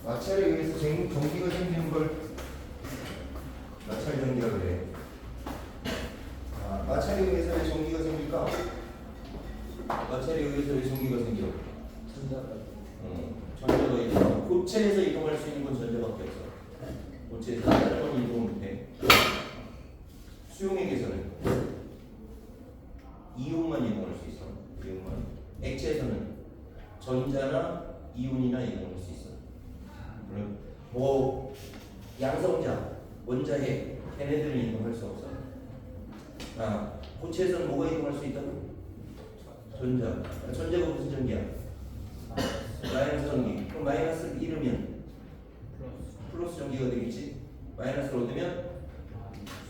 마찰에 의해서 전기가 생기는 걸 마찰 전기라 그래. 마찰에 의해서 왜 전기가 생길까? 마찰에 의해서 왜 전기가 생겨? 전자가 이동. 고체에서 이동할 수 있는 건 전자밖에 없어. 고체에서 다른 건 이동을 못해. 수용액에서는 이온만 이동할 수 있어. 이온만. 액체에서는 전자나 이온이나 이동할 수 있어. 물론 뭐 양성자, 원자핵 걔네들은 이동할 수 없어. 고체에서는 뭐가 이동할 수 있다고? 전자. 전자가 무슨 전기야? 마이너스 전기. 그럼 마이너스를 잃으면 플러스 전기가 되겠지. 마이너스를 얻으면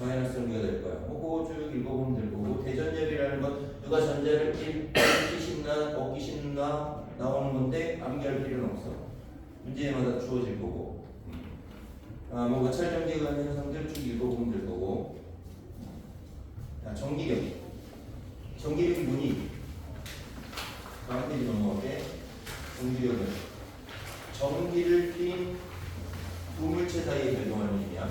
마이너스 전기가 될 거야. 그거 쭉 읽어보면 될 거고, 대전열이라는 건 누가 전자를 잃기 쉽나 얻기 쉽나 나오는 건데 암기할 필요는 없어. 문제마다 주어질 거고. 뭐 마찰 전기에 관한 현상들 쭉 읽어보면 될 거고. 전기력. 전기력이 뭐니? 다음 페이지 넘어갈게. 전기력은 전기를 띤 두 물체 사이에 작용하는 힘이야.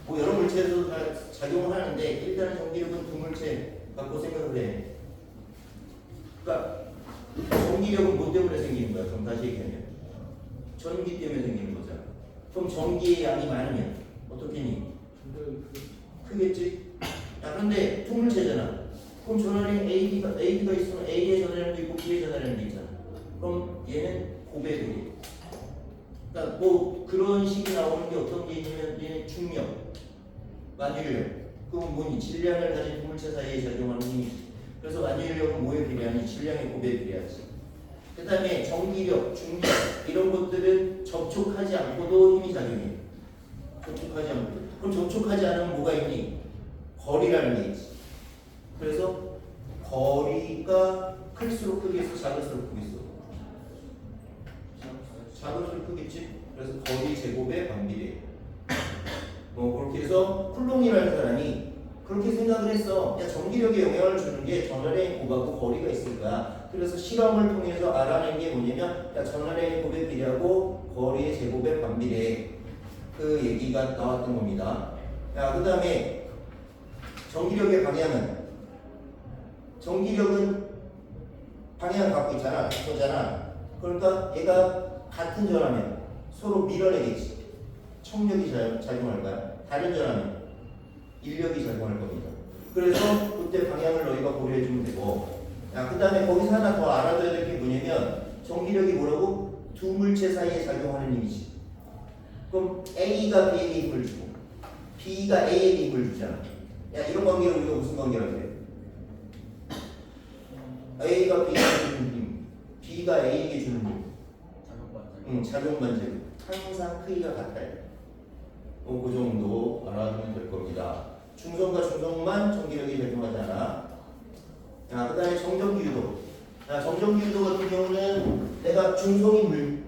뭐 여러 물체에서 작용을 하는데 일단 전기력은 두 물체 갖고 생각을 해. 그러니까 전기력은 뭐 때문에 생기는 거야? 그럼 다시 얘기하면 전기 때문에 생기는 거잖아. 그럼 전기의 양이 많으면 어떻게니? 크겠지? 그런데 두 물체잖아. 그럼 전화량이 AB가 있으면 A의 전화량도 있고 B의 전화량도 있잖아. 그럼 얘는 고배율이. 그러니까 뭐 그런 식이 나오는 게 어떤 게 있냐면 얘는 중력, 만유력. 그럼 뭐니? 질량을 가진 두 물체 사이에 작용하는 힘이지. 그래서 만유력은 뭐에 비례하니? 질량의 고배에 비례하지. 그 다음에 전기력, 중력 이런 것들은 접촉하지 않고도 힘이 작용해. 접촉하지 않고. 그럼 접촉하지 않으면 뭐가 있니? 거리라는 게 있지. 그래서 거리가 클수록 크겠어, 작을수록 크겠어? 작을수록 크겠지? 그래서 거리 제곱에 반비례. 그렇게 해서 쿨롱이라는 사람이 그렇게 생각을 했어. 야, 전기력에 영향을 주는 게 전하량의 곱하고 거리가 있을 거야. 그래서 실험을 통해서 알아낸 게 뭐냐면, 야, 전하량의 곱에 비례하고 거리의 제곱에 반비례. 그 얘기가 나왔던 겁니다. 야, 그 다음에 전기력의 방향은, 전기력은 방향을 갖고 있잖아. 그거잖아. 그러니까 얘가 같은 전하면 서로 밀어내겠지. 청력이 작용할 거야. 다른 전하면 인력이 작용할 겁니다. 그래서 그때 방향을 너희가 고려해주면 되고. 그 다음에 거기서 하나 더 알아둬야 될 게 뭐냐면, 전기력이 뭐라고? 두 물체 사이에 작용하는 힘이지. 그럼 A가 B에게 힘을 주고 B가 A에게 힘을 주잖아. 야, 이런 관계를 우리가 무슨 관계라고 해? A가 B에게 주는 힘, B가 A에게 주는 힘. 작용반절. 항상 크기가 같아요. 그 정도 알아두면 될 겁니다. 중성과 중성만 전기력이 작용하잖아. 그 다음에 정전기 유도. 정전기 유도 같은 경우는 내가 중성인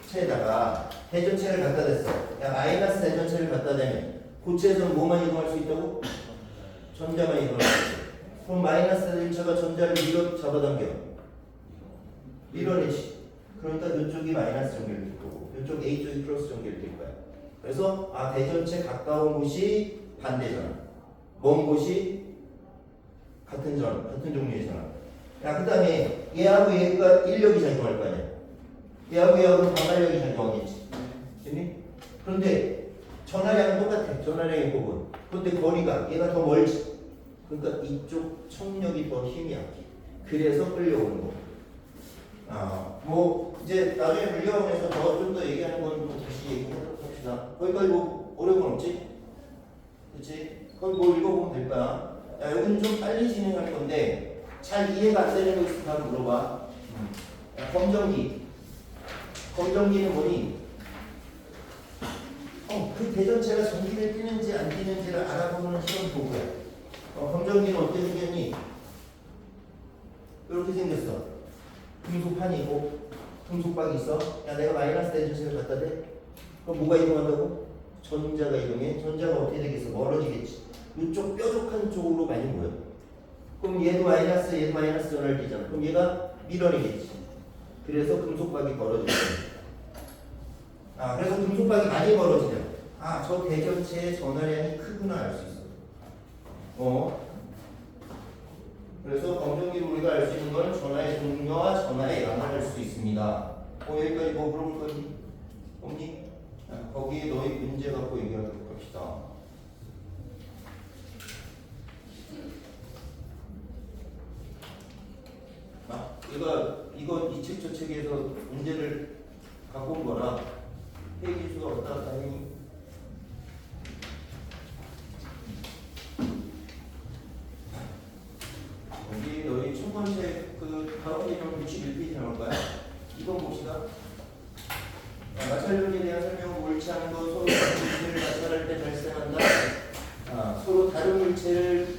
물체에다가 대전체를 갖다 댔어. 마이너스 대전체를 갖다 대면 고체에서는 뭐만 이동할 수 있다고? 전자만 이동할 수 있어. 그럼 마이너스 대전체가 전자를 잡아당겨. 밀어내지. 그러니까 이쪽이 마이너스 전개를 거고 이쪽 A쪽이 플러스 전개를 될 거야. 그래서 대전체 가까운 곳이 반대전화, 먼 곳이 같은 종류의 전화. 그 다음에 얘하고 얘가 인력이 작용할 거 아니야. 얘하고 얘하고는 반발력이 작용하겠지. 됐니? 그런데 전하량은 똑같아. 전하량의 곱은. 그런데 거리가 얘가 더 멀지. 그러니까 이쪽 청력이 더 힘이 약해. 그래서 끌려오는 거. 뭐 이제 나중에 물리학원에서 좀 더 얘기하는 건 다시 얘기하도록 합시다. 거기까지 뭐 어려운 건 없지? 그렇지? 거기 뭐 읽어보면 될 거야. 여기는 좀 빨리 진행할 건데 잘 이해가 안 되는 거 있으면 바로 물어봐. 검정기는 뭐니? 그 대전체가 전기를 띠는지 안 띠는지를 알아보는 시험 도구야. 검정기는 어떻게 생겼니? 이렇게 생겼어. 금속판이 있고 금속박이 있어. 야, 내가 마이너스 대전체를 갖다 대? 그럼 뭐가 이동한다고? 전자가 이동해. 전자가 어떻게 되겠어? 멀어지겠지. 이쪽 뾰족한 쪽으로 많이 모여. 그럼 얘도 마이너스 전화를 띠잖아. 그럼 얘가 밀어내겠지. 그래서 금속박이 벌어지겠지. 그래서 금속박이 많이 벌어지죠. 저 대전체의 전하량이 크구나 알 수 있어. 그래서 검정기로 우리가 알 수 있는 건 전하의 종류와 전하의 양을 알 수 있습니다. 여기까지 뭐 물어볼 거니? 없니? 거기에 너희 문제 갖고 얘기하도록 합시다. 이거 이 책 저 책에서 문제를 갖고 온 거라 페이지 수가 없다 갔다 하니 여기 너희 첫 번째 그 다음 페이지는 61페이지 나올까요? 이번 봅시다. 마찰력에 대한 설명은 옳지 않은 것, 서로 다른 물체를 마찰할 때 발생한다. 서로 다른 물체를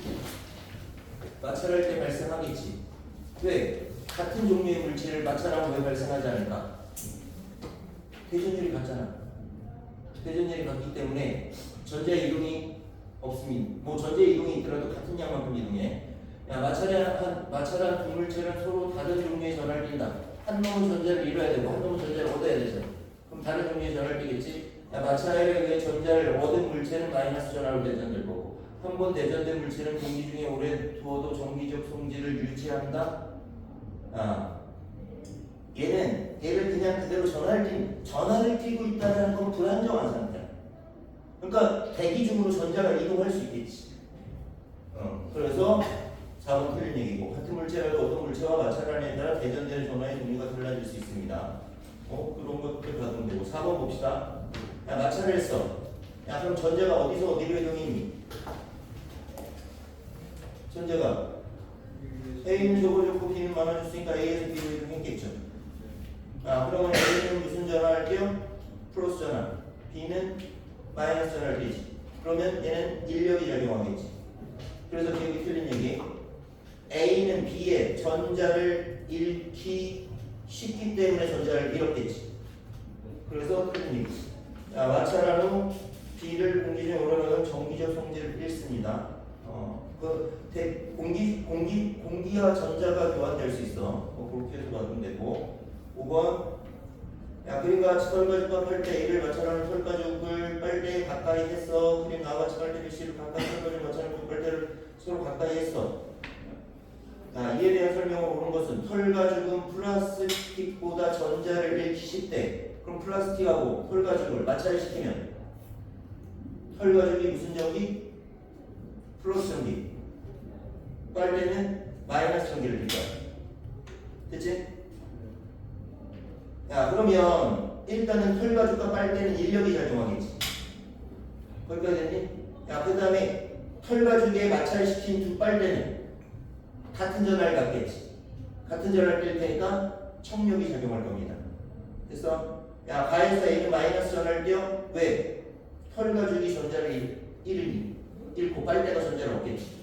마찰할 때 발생하겠지. 왜? 같은 종류의 물체를 마찰하면 왜 발생하지 않을까? 대전율이 같잖아. 대전율이 같기 때문에 전자의 이동이 없습니다. 뭐 전자의 이동이 있더라도 같은 양만큼 이동해. 마찰한 두 물체는 서로 다른 종류의 전하를 띈다. 한 놈은 전자를 잃어야 되고 한 놈은 전자를 얻어야 되잖아. 그럼 다른 종류의 전하를 띄겠지. 마찰에 의해 전자를 얻은 물체는 마이너스 전하로 대전될 거고, 한 번 대전된 물체는 공기 중에 오래 두어도 정기적 성질을 유지한다. 얘를 그냥 그대로 전하를 띄고 있다는 건 불안정한 상태야. 그러니까 대기 중으로 전자가 이동할 수 있겠지. 그래서 4번 틀린 얘기고, 같은 물체라도 어떤 물체와 마찰하느냐에 따라 대전되는 전하의 종류가 달라질 수 있습니다. 그런 것들 받으면 되고. 4번 봅시다. 마찰을 했어. 그럼 전자가 어디서 어디로 이동했니? 전자가 A는 적어줬고 B는 많아졌으니까 A에서 B로 이동했겠죠. 그러면 A는 무슨 전화를 띄요? 플러스 전화. B는 마이너스 전화를 띄지. 그러면 얘는 인력이 작용하겠지. 그래서 기억이 틀린 얘기. A는 B의 전자를 잃기 쉽기 때문에 전자를 잃었겠지. 그래서 틀린 얘기. 마찰한 후 B를 공기 중에 오르는 정기적 성질을 잃습니다. 공기와 전자가 교환될 수 있어. 그렇게 해서 받으면 되고. 5번. 그림과 털가죽과 빨대 A를 마찰하는 털가죽을 빨대에 가까이 했어. 그림 나와 같이 빨대 B씨를 가까이 털가죽 마찰하는 빨대를 서로 가까이 했어. 이에 대한 설명을 오는 것은 털가죽은 플라스틱보다 전자를 잃기 쉽대. 그럼 플라스틱하고 털가죽을 마찰시키면 털가죽이 무슨 전기? 플러스 전기. 빨대는 마이너스 전기를 줄 거야. 됐지? 그러면 일단은 털가죽과 빨대는 인력이 작용하겠지. 거기까지 됐니? 그 다음에 털가죽에 마찰시킨 두 빨대는 같은 전하를 갖겠지. 같은 전하를 뗄 테니까 청력이 작용할 겁니다. 됐어? 가에서 A는 마이너스 전하를 띄어. 왜? 털가죽이 전자를 잃고 빨대가 전자를 얻겠지.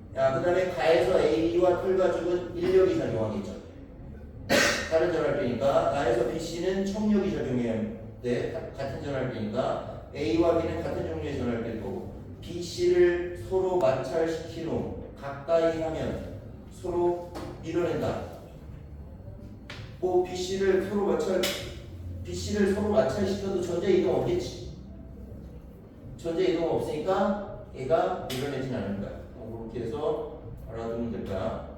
그 다음에 가에서 A와 털가죽은 인력이 작용하겠죠. 다른 전하를 띄니까 가에서 BC는 청력이 작용해야 돼. 같은 전하를 띄니까 A와 B는 같은 종류의 전하를 띨 거고, BC를 서로 마찰시킨 후 가까이 하면 서로 밀어낸다. BC를 서로 마찰시켜도 전자 이동 없겠지. 전자 이동 없으니까 얘가 밀어내진 않을 거야. 그렇게 해서 알아두면 될 거야.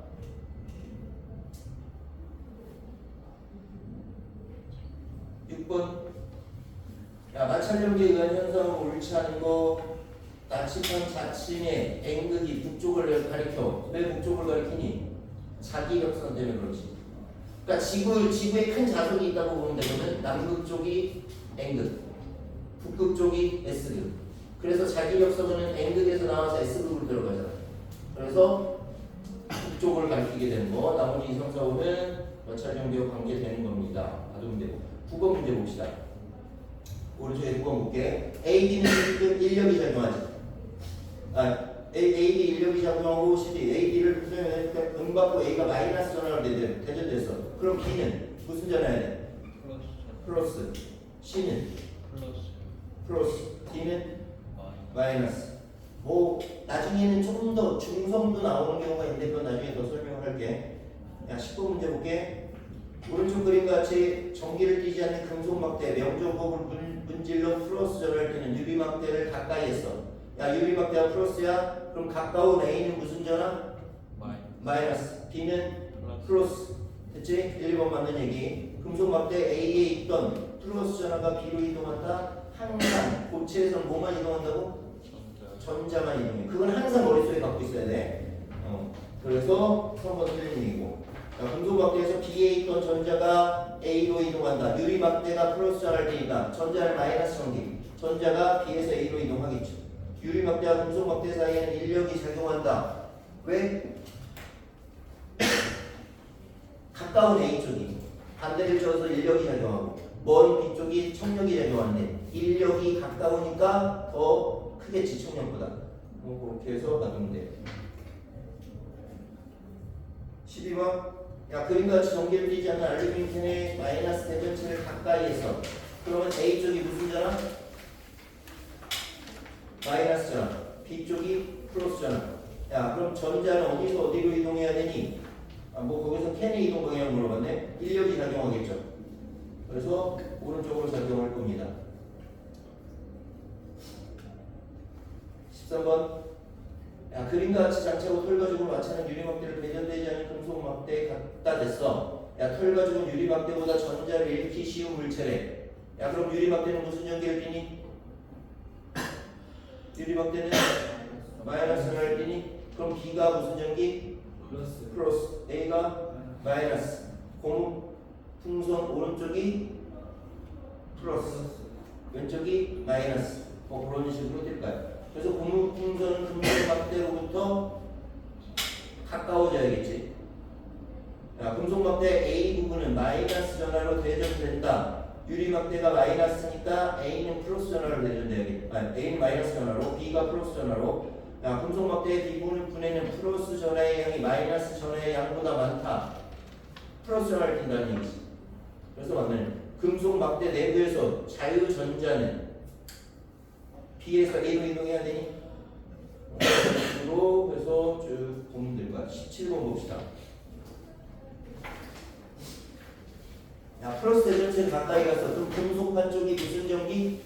6번. 마찰력에 의한 현상은 옳지 않은 거. 나치판 자칭의 N극이 북쪽을 가리켜. 왜 북쪽을 가리키니? 자기력선 때문에 그렇지. 그러니까 지구에 큰 자석이 있다고 보면 되거든. 남극 쪽이 N극, 북극 쪽이 S극. 그래서 자기력선은 N극에서 나와서 S극으로 들어가잖아. 그래서 북쪽을 가리키게 되는 거. 나머지 이성사고는 마찰력과 관계되는 겁니다. 받으면 되고. 9번 문제 봅시다. 오른쪽에 9번 볼게. AD는 지금 인력이 작용하지. AD 인력이 작용하고 CD, AD를 응받고 A가 마이너스 전화로 대전됐어. 그럼 B는 무슨 전화야 돼? 플러스. C는 플러스. D는 마이너스. 나중에는 조금 더 중성도 나오는 경우가 있는데 그건 나중에 더 설명을 할게. 10번 문제 볼게. 오른쪽 그림과 같이 전기를 띠지 않는 금속 막대 명적법을 물질로 플러스 전할 때는 유리막대를 가까이에서 야 유리막대가 플러스야? 그럼 가까운 A는 무슨 전화? 마이너스. B는 플러스. 됐지? 1번 맞는 얘기. 금속막대 A에 있던 플러스 전화가 B로 이동한다. 항상 고체에서 뭐만 이동한다고? 전자만 이동해. 그건 항상 머릿속에 갖고 있어야 돼. 그래서 3번 틀린 얘기고. 금속막대에서 B에 있던 전자가 A로 이동한다. 유리막대가 플러스 전할 테니까 전자는 마이너스 전기. 전자가 B에서 A로 이동하겠죠. 유리막대와 금속막대 사이에는 인력이 작용한다. 왜? 가까운 A 쪽이 반대를 쳐서 인력이 작용하고 먼 B 쪽이 청력이 작용하는데 인력이 가까우니까 더 크겠지 청력보다. 그렇게 해서 놔두면 돼. 12번 야 그림같이 전기를 띠지 않는 알루미늄 캔의 마이너스 대전체를 가까이에서 그러면 A 쪽이 무슨 전화? 마이너스 전화. B 쪽이 플러스 전화. 야 그럼 전자는 어디서 어디로 이동해야 되니? 뭐 거기서 캔의 이동 방향을 물어봤네. 인력이 작용하겠죠. 그래서 오른쪽으로 작용할 겁니다. 13번 야 그림과 같이 장차고 털 가지고 마찰은 유리막대를 배전되지 않은 금속막대에 갖다 댔어. 야 털 가지고 유리막대보다 전자를 잃기 쉬운 물체래. 야 그럼 유리막대는 무슨 전기를 띠니? 유리막대는 마이너스를 띠니? 그럼 B가 무슨 전기? 플러스. A가 마이너스. 고무 풍선 오른쪽이 플러스 왼쪽이 마이너스. 그런 식으로 뜰까요? 그래서 고무 풍선은 금속막대로부터 가까워져야겠지. 야, 금속막대 A 부분은 마이너스 전하로 대전된다. 유리막대가 마이너스니까 A는 플러스 전하로 대전돼야겠다. A는 마이너스 전하로 B가 플러스 전하로. 야, 금속막대의 B부분 분해는 플러스 전하의 양이 마이너스 전하의 양보다 많다. 플러스 전하를 띈다는 얘기지. 그래서 맞는 금속막대 내부에서 자유전자는 B에서 A로 이동해야 되니? 으로 해서 쭉 보면 될 거야. 17번 봅시다. 야, 플러스 대전체를 가까이 가서 그럼 금속 반쪽이 무슨 전기?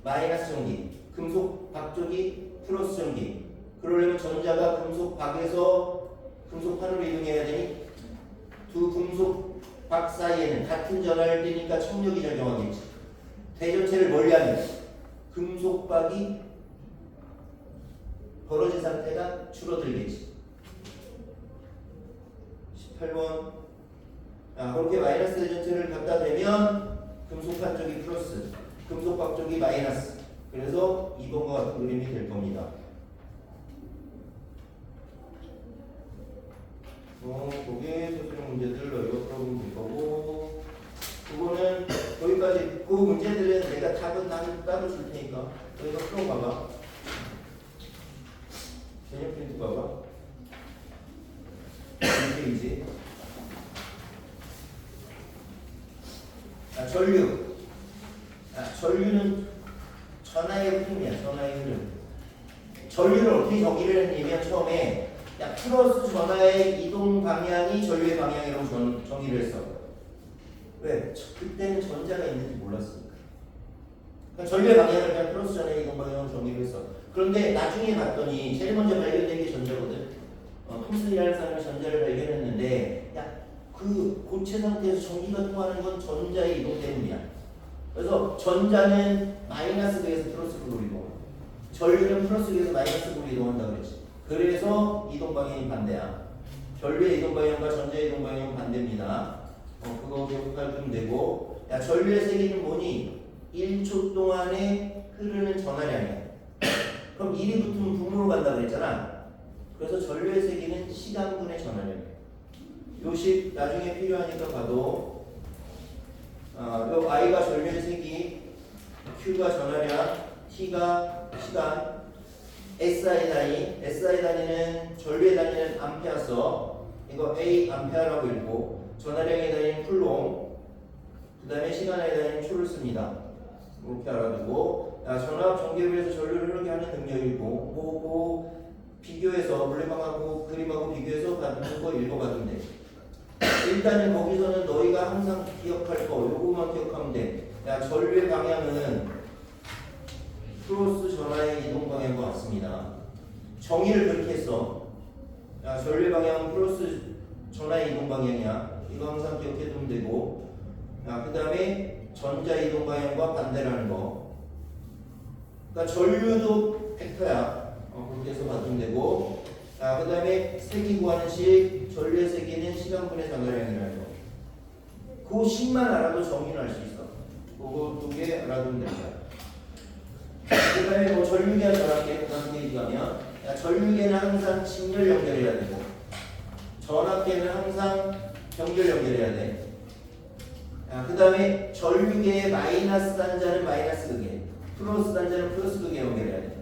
마이너스 전기. 금속 밖쪽이 플러스 전기. 그러려면 전자가 금속 밖에서 금속 판으로 이동해야 되니? 두 금속 밖 사이에는 같은 전하를 띠니까 청력이 작용하겠지. 대전체를 멀리하면 금속 밖이 벌어진 상태가 줄어들겠지. 18번 그렇게 마이너스 대전체를 갖다 대면 금속판 쪽이 플러스, 금속박 쪽이 마이너스. 그래서 2번과 같은 그림이 될 겁니다. 거기에 소수령 문제들 너희가 풀어보면 될 거고, 그거는 여기까지. 그 문제들은 내가 답은 나는 따로 줄 테니까 너희가 풀어봐봐. 개념 프린트 봐봐. 1페이지. 전류. 전류는 전하의 흐름이야. 전하의 흐름. 전류를 어떻게 정의를 했냐면 처음에 플러스 전하의 이동 방향이 전류의 방향이라고 정의를 했어. 왜? 그때는 전자가 있는지 몰랐으니까. 그러니까 전류의 방향을 그냥 플러스 전하의 이동 방향으로 정의를 했어. 그런데 나중에 봤더니 제일 먼저 발견된 게 전자거든. 톰슨이라는 사람이 전자를 발견했는데 그 고체 상태에서 전기가 통하는 건 전자의 이동 때문이야. 그래서 전자는 마이너스 극에서 플러스 극으로 이동해. 전류는 플러스 극에서 마이너스 극으로 이동한다고 그랬지. 그래서 이동 방향이 반대야. 전류의 이동 방향과 전자의 이동 방향은 반대입니다. 그거 기억하면 되고. 전류의 세기는 뭐니? 1초 동안에 흐르는 전하량이야. 그럼 1이 붙으면 분모로 간다 그랬잖아. 그래서 전류의 세기는 시간분의 전하량이야. 요식 나중에 필요하니까 봐도 요 I가 전류의 세기, Q가 전하량, T가 시간, SI 단위는 전류의 단위는 암페어서 이거 A 암페어라고 읽고 전하량의 단위는 쿨롱, 그 다음에 시간의 단위는 초를 씁니다. 이렇게 알아두고 전압 전기를 해서 전류를 흐르게 하는 능력이고 비교해서 물레방하고 그림하고 비교해서 받는 거 읽어봐도 돼. 일단은 거기서는 너희가 항상 기억할 거 요거만 기억하면 돼. 야, 전류의 방향은 크로스 전하의 이동 방향과 같습니다. 정의를 그렇게 했어. 야, 전류의 방향은 크로스 전하의 이동 방향이야. 이거 항상 기억해 두면 되고. 야, 그 다음에 전자 이동 방향과 반대라는 거. 그러니까 전류도 벡터야. 그렇게 해서 봐주면 되고. 자, 그 다음에 세기 구하는 식, 전류의 세기는 시간분의 장자량이라는 거. 그 식만 알아도 정의를 알 수 있어. 그거 두 개 알아두면 됩니다. 그 다음에 뭐 전류계와 전압계, 그 다음 얘기하면, 전류계는 항상 직렬 연결해야 되고, 전압계는 항상 병렬 연결해야 돼. 그 다음에 전류계의 마이너스 단자는 마이너스 극에, 플러스 단자는 플러스 극에 연결해야 돼.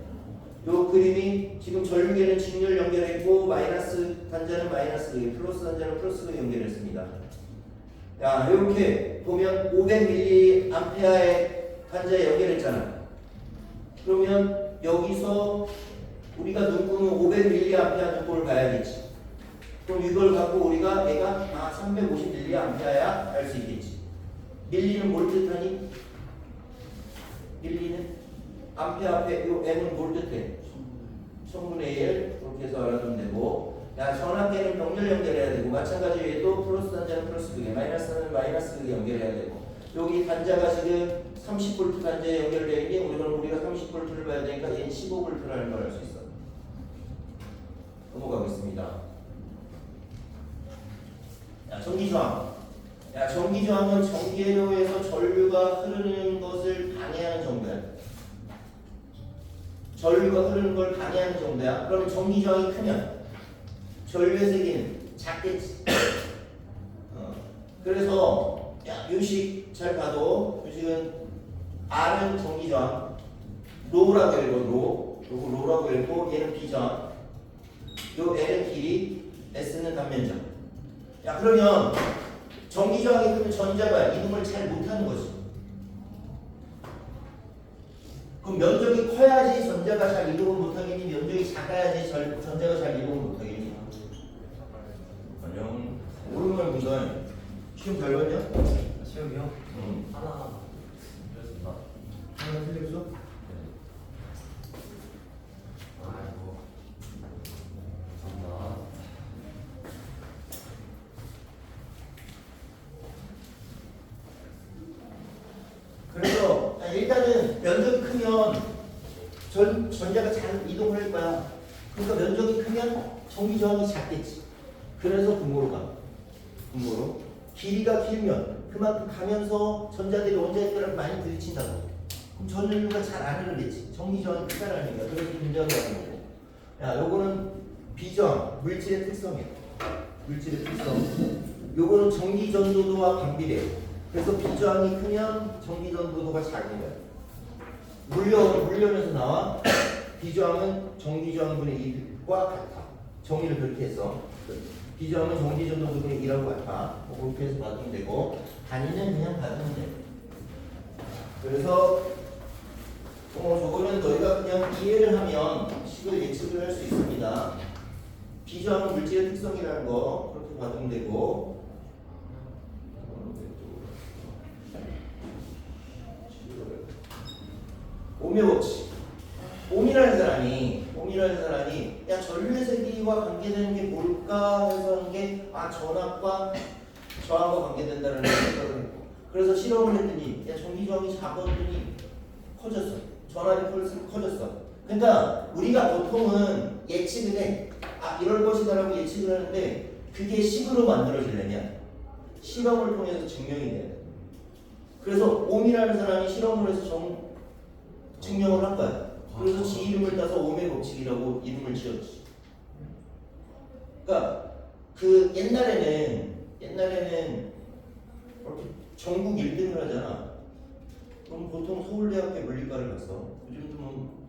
요 그림이 지금 전류계는 직렬 연결했고 마이너스 단자는 마이너스 극에, 플러스 단자는 플러스 극에 연결했습니다. 야, 이렇게 보면 500mA의 단자에 연결했잖아. 그러면 여기서 우리가 눈금은 500mA 눈금을 봐야겠지. 그럼 이걸 갖고 우리가 얘가 350mA야 알 수 있겠지. 밀리는 뭘 뜻하니? 밀리는 암페 앞에 요 M은 뭘 뜻해? 1000분의 1 그렇게 해서 알아두면 되고. 야, 전압계는 병렬 연결해야 되고, 마찬가지로 얘도 플러스 단자는 플러스 극에, 마이너스 단자는 마이너스 극에 연결해야 되고, 여기 단자가 지금 30V 단자에 연결되어 있니? 우리가 30V를 봐야 되니까 얘는 15V라는 걸 알 수 있어. 넘어가겠습니다. 야, 전기저항. 야, 전기저항은 전기회로에서 전류가 흐르는 것을 방해하는 정도야. 전류가 흐르는 걸 방해하는 정도야. 그러면 전기저항이 크면 전류의 세기는 작겠지. 그래서 야, 요식 잘 봐도 요식은 R은 전기저항, 로라고 읽어. 요거 로라고 읽고 얘는 비저항, 요 L은 길이, S는 단면적. 야, 그러면 전기저항이 크면 전자가 이동을 잘 못하는 거지. 그럼 면적이 커야지 전자가 잘 이동을 못하겠니? 면적이 작아야지 전자가 잘 이동을 못하겠니? 안녕. 오랜만에 본다. 시험 잘 봤냐? 시험이요? 하나 틀렸습니다. 하나 틀렸어? 아이고 감사합니다. 그래서 일단은 면적이 크면 전자가 잘 이동을 할 거야. 그러니까 면적이 크면 전기저항이 작겠지. 그래서 분모로 가. 분모로. 길이가 길면 그만큼 가면서 전자들이 원자핵들을 많이 부딪힌다고. 그럼 전류가 잘 안 흐르겠지. 전기저항이 크다는 얘기야. 그래서 분자로 가는 거고. 야, 요거는 비저항, 물질의 특성이야. 물질의 특성. 요거는 전기전도도와 반비례. 그래서 비저항이 크면 전기전도도가 작은 거야. 물련에서 나와. 비저항은 전기저항분의 2과 같아. 정의를 그렇게 해서. 비저항은 전기전도분의 2라고 같아. 그렇게 해서 봐주면 되고, 단위는 그냥 봐주면 돼. 그래서 저거는 너희가 그냥 이해를 하면 식을 예측을 할 수 있습니다. 비저항은 물질의 특성이라는 거 그렇게 봐주면 되고, 오미의 법칙. 옴이라는 사람이 야, 전류의 세기와 관계되는 게 뭘까 해서 하는 게 전압과 저항과 관계된다는 생각을 했고, 그래서 실험을 했더니 야, 전기저항이 작았더니 커졌어. 전압이 커졌어. 그러니까 우리가 보통은 예측을 해. 이럴 것이다라고 예측을 하는데 그게 식으로 만들어지려면 실험을 통해서 증명이 돼야 돼. 그래서 옴이라는 사람이 실험을 해서 증명을 한 거야. 그래서 지 이름을 따서 옴의 법칙이라고 이름을 지었지. 그러니까 그 옛날에는 이렇게 전국 1등을 하잖아. 그럼 보통 서울대학교 물리과를 갔어. 요즘도 뭐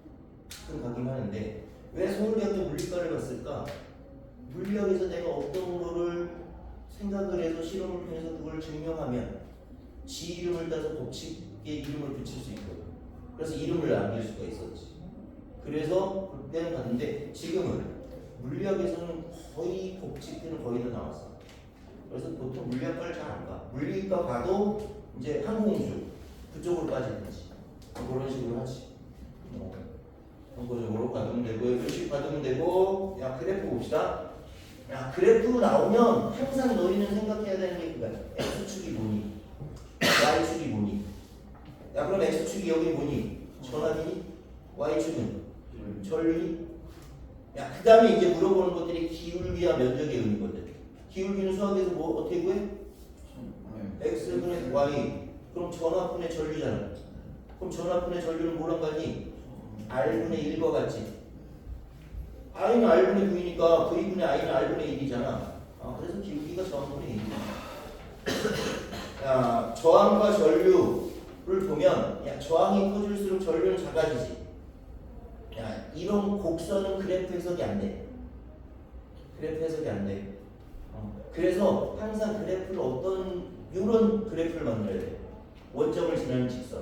가끔 가긴 하는데 왜 서울대학교 물리과를 갔을까? 물리학에서 내가 어떤 거를 생각을 해서 실험을 통해서 그걸 증명하면 지 이름을 따서 법칙의 이름을 붙일 수 있거든. 그래서 이름을 남길 수가 있었지. 그래서 그때는 갔는데 지금은 물리학에서는 거의 법칙들은 거의 다 나왔어. 그래서 보통 물리학과를 잘 안 가. 물리과 가도 이제 항공우주, 그쪽으로 빠지는 거지. 그런 식으로 하지. 참고적으로 받으면 되고 이런 식으로 받으면 되고. 야 그래프 봅시다. 야 그래프 나오면 항상 너희는 생각해야 되는 게 그거야. x축이 뭐니? y축이 뭐니? 야 그럼 x축이 여기 뭐니? 전압이니? y축은 전류니? 야 그 다음에 이제 물어보는 것들이 기울기와 면적의 의미거든. 기울기는 수학에서 뭐 어떻게 구해? x분의 y. 그럼 전압분의 전류잖아. 그럼 전압분의 전류는 뭐랑 같니? r분의 1과 같지. i는 r분의 9이니까 v분의 i는 r분의 1이잖아. 그래서 기울기가 저항분의 1이야. 야, 저항과 전류를 보면 야, 저항이 커질수록 전류는 작아지지. 야, 이런 곡선은 그래프 해석이 안 돼. 그래프 해석이 안 돼. 그래서 항상 그래프를 이런 그래프를 만들어야 돼. 원점을 지나는 직선.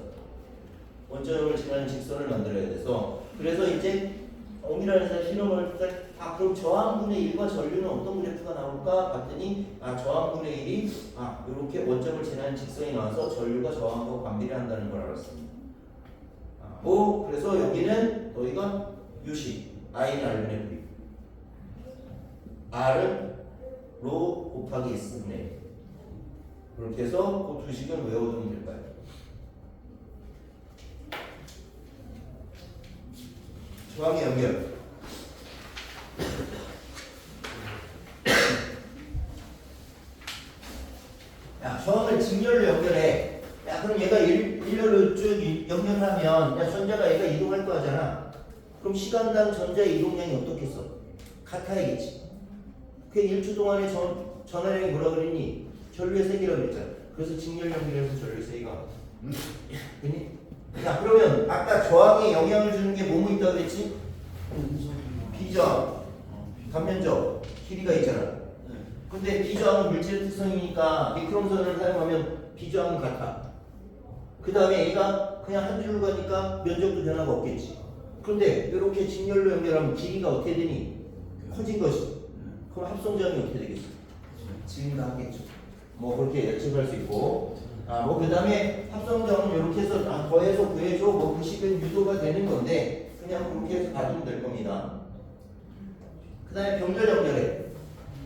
원점을 지나는 직선을 만들어야 돼서 그래서 이제 옴이라는 실험을 할 그럼 저항분의 1과 전류는 어떤 그래프가 나올까 봤더니 저항분의 1이 이렇게 원점을 지나는 직선이 나와서 전류가 저항하고 관비를 한다는 걸 알았습니다. 그래서 여기는 너희가 유식 I는 R분의 V R은 로 곱하기 S분의 그렇게 해서 그 두 식은 외워두면 될 거예요. 저항의 연결. 야, 저항을 직렬로 연결해. 야, 그럼 얘가 일렬로 쭉 연결하면 야, 전자가 얘가 이동할 거 하잖아. 그럼 시간당 전자의 이동량이 어떻겠어? 같아야겠지. 그 1초 동안에 전하량이 뭐라 그랬니? 전류의 세기라고 그랬잖아. 그래서 직렬 연결해서 전류의 세기가. 그니? 자, 그러면 아까 저항에 영향을 주는 게 뭐뭐 있다고 그랬지? 비저항, 단면적, 길이가 있잖아. 근데 비저항은 물질의 특성이니까 미크롬선을 사용하면 비저항은 같아. 그 다음에 얘가 그냥 한 줄로 가니까 면적도 변화가 없겠지. 그런데 이렇게 직렬로 연결하면 길이가 어떻게 되니? 커진 것이. 그럼 합성저항이 어떻게 되겠어? 증가하겠죠. 뭐 그렇게 예측할 수 있고. 그 다음에 합성저항은 이렇게 해서 더해서 구해줘. 뭐 그 식은 유도가 되는 건데 그냥 그렇게 해서 봐주면 될 겁니다. 그 다음에 병렬 연결해.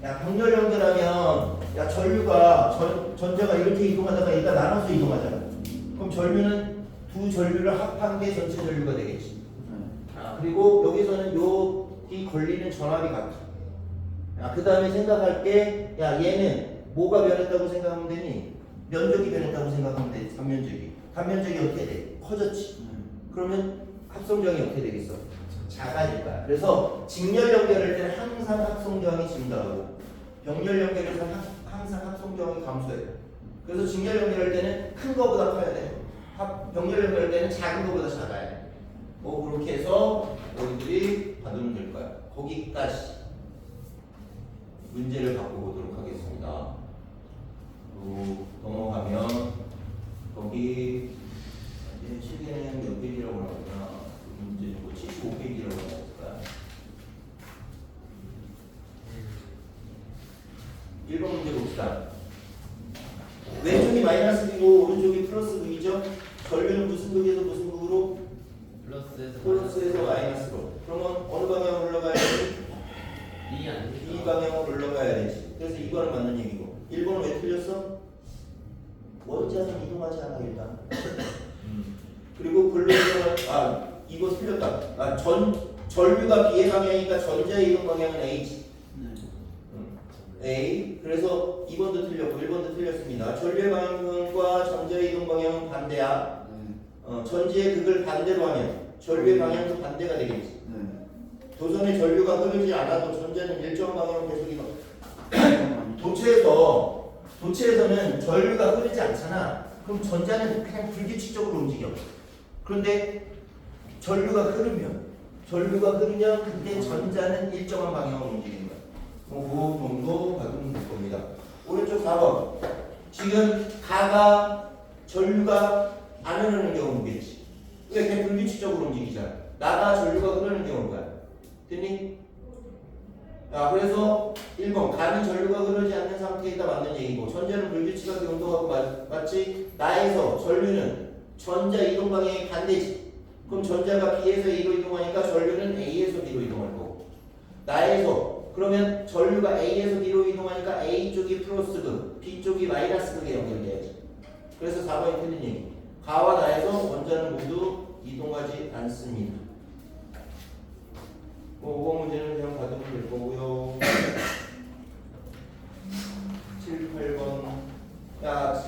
야, 병렬 연결하면 야 전류가 전자가 이렇게 이동하다가 얘가 나눠서 이동하잖아. 그럼 전류는 두 전류를 합한 게 전체 전류가 되겠지. 그리고 여기서는 이 걸리는 전압이 같아. 그 다음에 생각할 게 야 얘는 뭐가 변했다고 생각하면 되니? 면적이 변했다고 생각하면 돼. 단면적이. 단면적이 어떻게 돼? 커졌지. 그러면 합성저항이 어떻게 되겠어? 작아질 거야. 그래서 직렬 연결할 때는 항상 합성저항이 증가하고 병렬 연결에서 항상 합성저항이 감소해. 그래서 직렬 연결할 때는 큰 거보다 커야 돼. 병렬 연결할 때는 작은 거보다 작아야 돼. 뭐 그렇게 해서 너희들이 받으면 될 거야. 거기까지 문제를 바꿔보도록 하겠습니다. 또 넘어가면 거기 실계는 몇 페이지라고 나오나 문제 뭐 75페이지라고 나왔을까? 1번 문제 봅시다. 왼쪽이 마이너스 B고 오른쪽이 플러스 V죠? 전류는 무슨 극에서 무슨 극으로? 플러스에서 마이너스로. 그러면 어느 방향으로 올라가야 되지? 이 방향으로 올라가야 되지. 그래서 2번은 맞는 얘기고. 1번은 왜 틀렸어? 원자는 이동하지 않아 일단. 그리고 근로에서 이거 틀렸다. 전류가 B의 방향이니까 전자의 이동 방향은 A지. A. 그래서 2번도 틀렸고 1번도 틀렸습니다. 전류의 방향과 전자의 이동 방향은 반대야. 전지의 극을 반대로 하면 전류의 방향도 반대가 되겠지. 도선에 전류가 흐르지 않아도 전자는 일정 방향으로 계속 이동. 도체에서는 전류가 흐르지 않잖아. 그럼 전자는 그냥 불규칙적으로 움직여. 그런데 전류가 흐르면 그때 전자는 일정한 방향으로 움직이는 거야. 그 정도 받으면 될 겁니다. 오른쪽 4번. 지금 가가 전류가 안 흐르는 경우겠지. 그러니까 그냥 불규칙적으로 움직이잖아. 나가 전류가 흐르는 경우가. 됐니? 그래서 1번 가는 전류가 흐르지 않는 상태에 있다 맞는 얘기고 전자는 불규칙하게 운동하고 맞지? 나에서 전류는 전자 이동 방향이 반대지. 그럼 전자가 B에서 A로 이동하니까 전류는 A에서 B로 이동할 거고 나에서 그러면 전류가 A에서 B로 이동하니까 A 쪽이 플러스 극, B 쪽이 마이너스 극에 연결돼야지. 그래서 4번이 틀린 얘기. 가와 나에서 원자는 모두 이동하지 않습니다. 5번 문제는 그냥 받으면 될 거고요. 7, 8번. 야,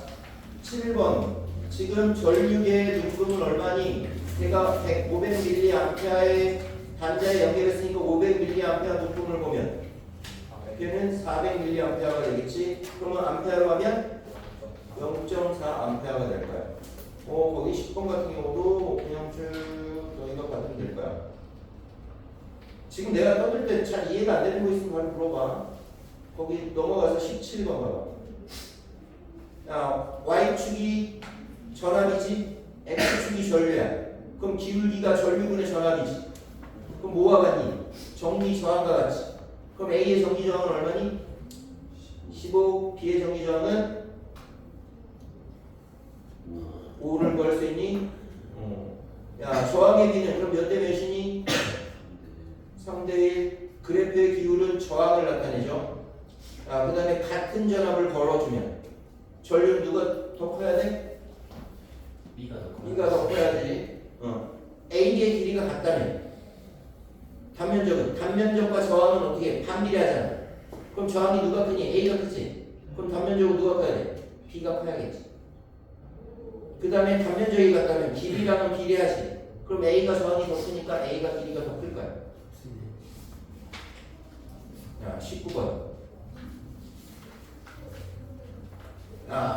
7번. 지금 전류계의 눈금은 얼마니? 내가 500mA의 단자에 연결했으니까 500mA 눈금을 보면 걔는 400mA가 되겠지. 그러면 암페어로 하면 0.4A가 될 거야. 거기 10번 같은 경우도 그냥 쭉 너희가 받으면 될 거야. 지금 내가 떠들 때 잘 이해가 안 되는 거 있으면 바로 물어봐. 거기 넘어가서 17번 봐봐. 야, Y축이 전압이지, X축이 전류야. 그럼 기울기가 전류분의 전압이지. 그럼 뭐와 같니? 정리 저항과 같지. 그럼 A의 정리 저항은 얼마니? 15, B의 정리 저항은 5를 구할 수 있니? 야, 저항의 B는 그럼 몇 대 몇이니? 3대1. 그래프의 기울은 저항을 나타내죠. 그 다음에 같은 전압을 걸어주면 전류는 누가 더 커야 돼? B가 더 커야지. A의 길이가 같다면 단면적과 저항은 어떻게 반비례하잖아. 그럼 저항이 누가 크니? A가 크지. 그럼 단면적은 누가 커야 돼? B가 커야겠지. 그 다음에 단면적이 같다면 길이랑은 비례하지. 그럼 A가 저항이 더 크니까 A가 길이가 더 클 거야. 자, 19번.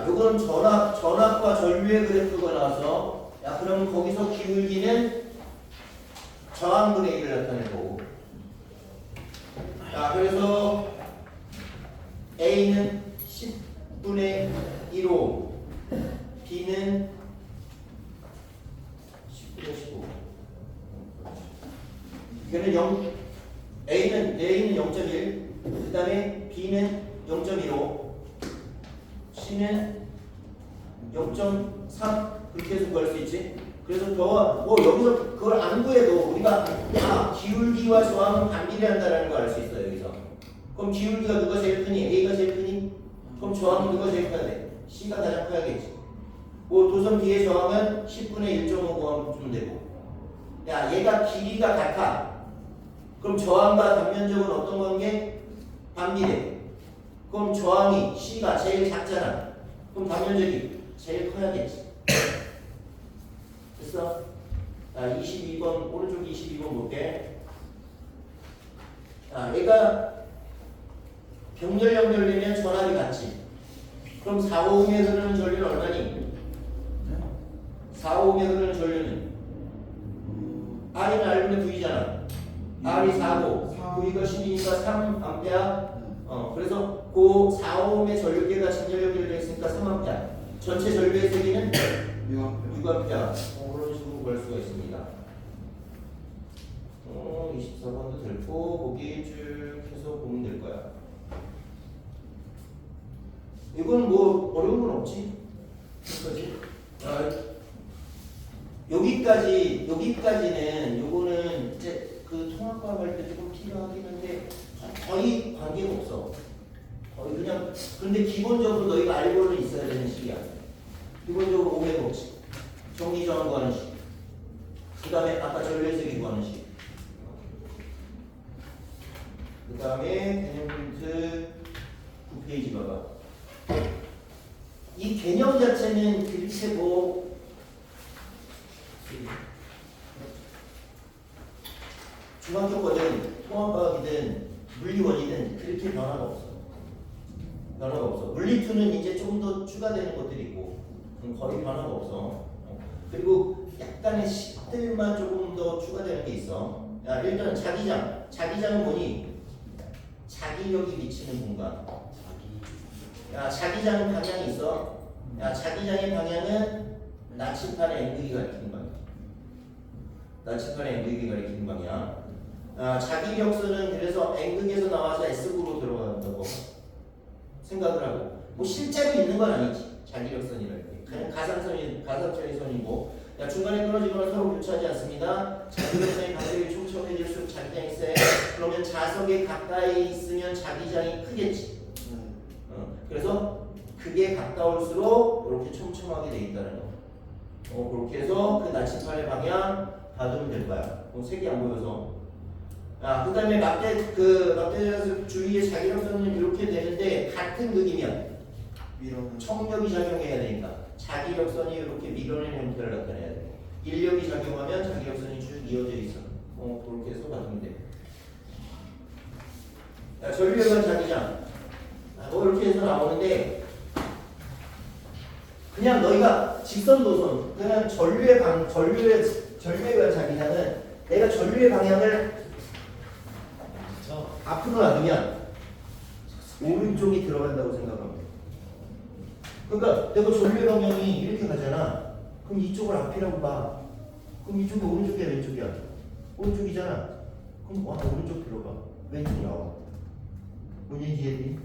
요건 전압과 전류의 그래프가 나와서, 그럼 거기서 기울기는 저항분의 1을 나타낼 거고. 그래서 A는 10분의 1호, B는 10분의 15. 걔는 A는 0.1, 그 다음에 B는 0.15, C는 0.3 그렇게 해서 구할 수 있지. 그래서 여기서 그걸 안 구해도 우리가 기울기와 저항은 반비례한다라는 걸 알 수 있어요. 여기서. 그럼 기울기가 누가 제일 크니? A가 제일 크니? 그럼 저항은 누가 제일 커야 돼? C가 가장 커야겠지. 도선 B의 저항은 10분의 1.5 구하면 되고. 얘가 길이가 같아. 그럼 저항과 단면적은 어떤 관계? 반비례. 그럼 저항이 C가 제일 작잖아. 그럼 단면적이 제일 커야겠지. 됐어? 22번 오른쪽 22번 볼게. 얘가 병렬 연결되면 전압이 같지. 그럼 4,5에 흐르는 전류는 얼마니? 4,5에 흐르는 전류는 R은 R분의 V잖아. R이 4고 V가 10이니까 3A. 그래서 그 4,5의 전류계가 직렬 연결되어 있으니까 3A. 전체 전류의 세기는 6A. 그런 식으로 구할 수가 있습니다. 24번도 됐고 거기 쭉 해서 보면 될 거야. 이건 뭐 어려운 건 없지? 여기까지는 요거는 이제 그 통합과학 할 때 조금 필요하긴 한데 거의 관계가 없어. 거의 그냥 근데 기본적으로 너희가 알고는 있어야 되는 식이야. 기본적으로 500원씩 정리 저항 구하는 식. 그 다음에 아까 전류세기 구하는 식. 그 다음에 개념 프린트 9페이지 봐봐. 이 개념 자체는 그렇게 뭐 중학교 거든 통합과학이든 물리원이든 그렇게 변화가 없어. 물리2는 이제 조금 더 추가되는 것들이 있고 거의 변화가 없어. 그리고 약간의 식들만 조금 더 추가되는 게 있어. 일단 자기장은 뭐니? 자기력이 미치는 공간. 자기장 방향이 있어. 자기장의 방향은 나침판의 N극이 가리키는 방향. 나침판의 N극이 가리키는 방향. 자기력선은 그래서 N극에서 나와서 S극으로 들어간다고 생각을 하고, 뭐 실제로 있는 건 아니지. 자기력선이라는 게 그냥 가산점의 선이고, 야, 중간에 끊어지거나 서로 교차하지 않습니다. 자기력선이 반대로 촘촘해질수록 자기장이 세. 그러면 자석에 가까이 있으면 자기장이 크겠지. 그래서 그게 가까울수록 이렇게 촘촘하게 돼 있다는 거. 그렇게 해서 그 나침판의 방향 봐두면 될 거야. 색이 안 보여서. 그 다음에 막대자석 주위에 자기력선은 이렇게 되는데 같은 극이면 청력이 작용해야 되니까 자기력선이 이렇게 밀어내는 형태를 나타내야 돼. 인력이 작용하면 자기력선이 쭉 이어져 있어. 그렇게 해서 봐두면 돼. 전류회관 자기장. 이렇게 해서 나오는데 그냥 너희가 직선 도선 그냥 전류회관 자기장은 내가 전류의 방향을 앞으로 놔두면 오른쪽이 들어간다고 생각하면 돼. 그러니까 내가 전류의 방향이 이렇게 가잖아. 그럼 이쪽을 앞이라고 봐. 그럼 이쪽이 오른쪽이야 왼쪽이야? 오른쪽이잖아. 그럼 오른쪽 들어가. 왼쪽 나와. 뭔 얘기지 얘들이?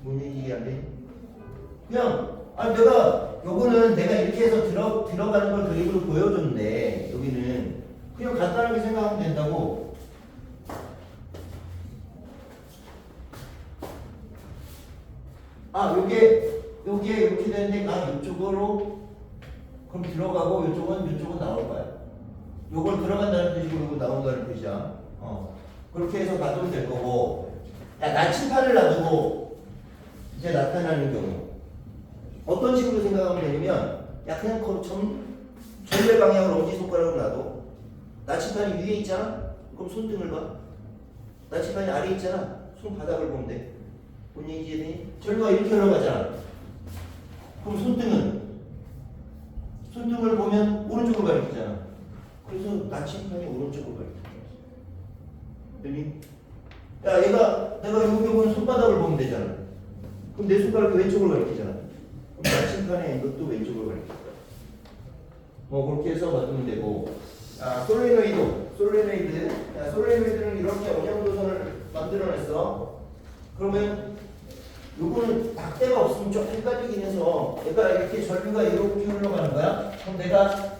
뭔 얘기 안 돼? 그냥 요거는 내가 이렇게 해서 들어가는 걸 그림으로 보여줬는데 여기는 그냥 간단하게 생각하면 된다고. 요게 이렇게 되는데 이쪽으로 그럼 들어가고 요쪽은 나올 거야. 요걸 들어간다는 뜻이고 요거 나온다는 뜻이야. 그렇게 해서 놔두면 될 거고. 나침판을 놔두고 이제 나타나는 경우 어떤 식으로 생각하면 되냐면 그냥 전류의 방향을 엄지손가락으로 놔둬. 나침판이 위에 있잖아? 그럼 손등을 봐. 나침판이 아래에 있잖아? 손바닥을 보면 돼. 뭔 얘기지 되니? 전류가 이렇게 흘러가잖아. 그럼 손등을 보면 오른쪽으로 가리키잖아. 그래서 나침판이 오른쪽으로 가리키잖아. 되니? 내가 여기 보면 손바닥을 보면 되잖아. 그럼 내 손가락이 왼쪽으로 가리키잖아. 그럼 나침판에 이것도 왼쪽으로 가리키잖아. 그렇게 해서 봐두면 되고. 솔레노이드는 이렇게 원형도선을 만들어냈어. 그러면 요거는 닭대가 없으면 좀 헷갈리긴 해서 내가 이렇게 전류가 이렇게 흘러가는 거야. 그럼 내가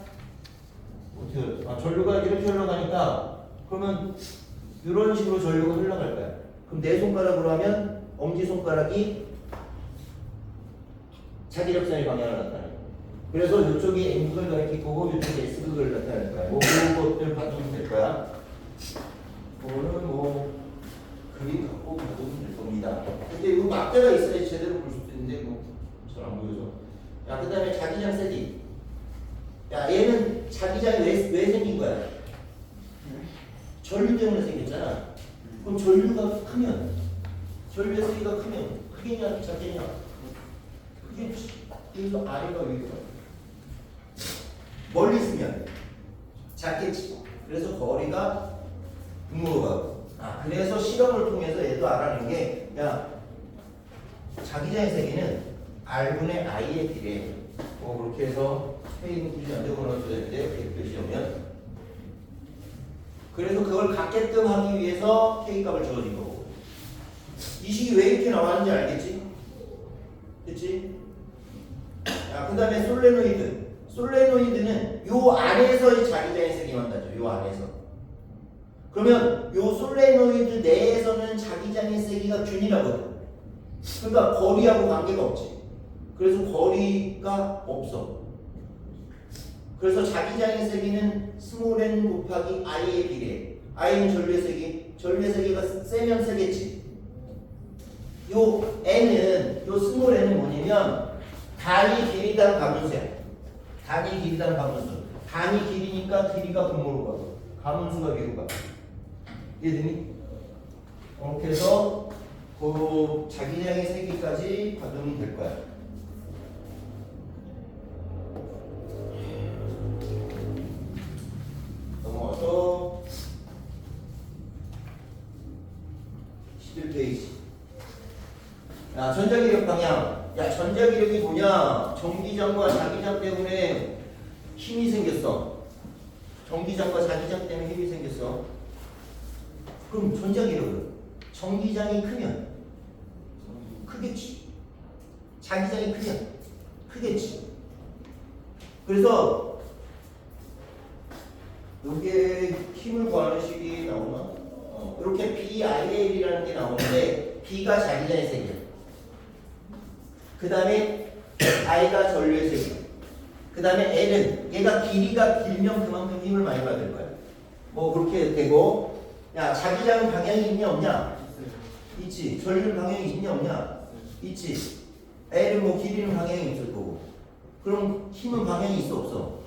전류가 이렇게 흘러가니까 그러면 이런 식으로 전류가 흘러갈 거야. 그럼 내 손가락으로 하면 엄지손가락이 자기력선의 방향을 나타내요. 그래서 이쪽이 N극을 가리킬 거고 이쪽이 S극을 나타낼 거야. 그것들 봐주면 될 거야. 그거는 그림 갖고 봐주면 될 겁니다. 근데 이거 막대가 있어야 제대로 볼 수도 있는데 잘 안 보여서. 그 다음에 자기장 세기. 얘는 자기장이 왜 생긴 거야? 전류 때문에 생겼잖아. 그럼 전류의 세기가 크면 크게냐 작게냐? 크게 여기서 아래가 위가 멀리 있으면 작겠지. 그래서 거리가 분모로 가고. 그래서 실험을 통해서 얘도 알아낸 게 자기장의 세기는 R분의 I에 비례. 그렇게 해서 K는 굳이 안 적어놔도 되는데 이렇게 표시하면 그래서 그걸 갖게끔 하기 위해서 K 값을 주어진 거고. 이 식이 왜 이렇게 나왔는지 알겠지? 그치? 그 다음에 솔레노이드는 요 안에서의 자기장의 세기만 나죠. 요 안에서. 그러면 요 솔레노이드 내에서는 자기장의 세기가 균일하거든. 그러니까 거리하고 관계가 없지. 그래서 거리가 없어. 그래서 자기장의 세기는 스몰 n 곱하기 i에 비례. i는 전류의 세기. 전류의 세기가 세면 세겠지. 요 n은 요 스몰 n은 뭐냐면 단위 길이당 가분수야. 단위 길이당 가분수. 단위 길이니까 길이가 분모로 가고 가분수가 위로 가고. 이해되니? 이렇게 해서 그 자기장의 세기까지 받으면 될 거야. 넘어가서 11페이지. 전자기력 방향. 전자기력이 뭐냐? 전기장과 자기장 때문에 힘이 생겼어. 전기장과 자기장 때문에 힘이 생겼어. 그럼 전자기력은 전기장이 크면 크겠지. 자기장이 크면 크겠지. 그래서 여기에 힘을 구하는 식이 나오나? 이렇게 BIL이라는 게 나오는데 B가 자기장의 세기야. 그 다음에 I가 전류의 세기. 그 다음에 L은 얘가 길이가 길면 그만큼 힘을 많이 받을 거야. 뭐 그렇게 되고, 야 자기장은 방향이 있냐 없냐? 있지. 전류 방향이 있냐 없냐? 있지. L은 뭐 길이는 방향이 있을 거고. 그럼 힘은 방향이 있어 없어?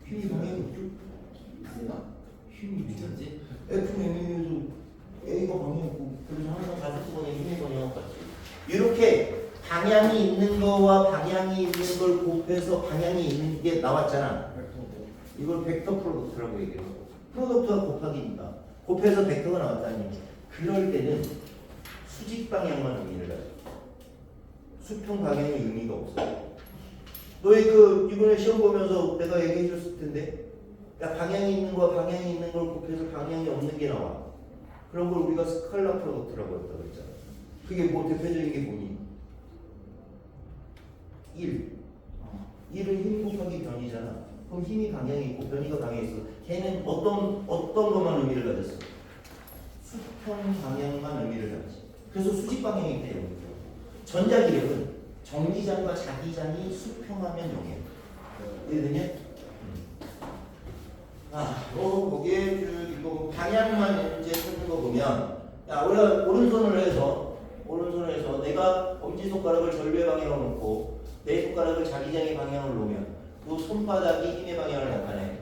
힘이 방향이 없죠? 힘이 있죠. 미쳤지? F는 A가 방향이 있고 그래서 항상 좌측방향 힘의 방향 같지. 이렇게 방향이 있는 거와 방향이 있는 걸 곱해서 방향이 있는 게 나왔잖아. 이걸 벡터 프로덕트라고 얘기해요. 프로덕트가 곱하기니까 곱해서 벡터가 나왔다는 얘기. 그럴 때는 수직 방향만 의미를 가져. 수평 방향의 의미가 없어. 너희 그 이번에 시험 보면서 내가 얘기해 줬을 텐데, 야 방향이 있는 거와 방향이 있는 걸 곱해서 방향이 없는 게 나와. 그런 걸 우리가 스칼라 프로덕트라고 했다고 했잖아. 그게 뭐 대표적인 게 뭐니? 1. 1은 힘 곱하기 변이잖아. 그럼 힘이 방향이 있고 변이가 방향이 있어. 걔는 어떤 것만 의미를 가졌어? 수평 방향만 의미를 가졌지. 그래서 수직 방향이 돼요. 전자기력은 정기장과 자기장이 수평하면 0이에요. 이해되냐? 거기에 이거 방향만 이제 찾는 거 보면, 야, 우리가 오른손을 해서 내가 엄지손가락을 전류의 방향으로 놓고 내 손가락을 자기장의 방향으로 놓으면 그 손바닥이 힘의 방향을 나타내.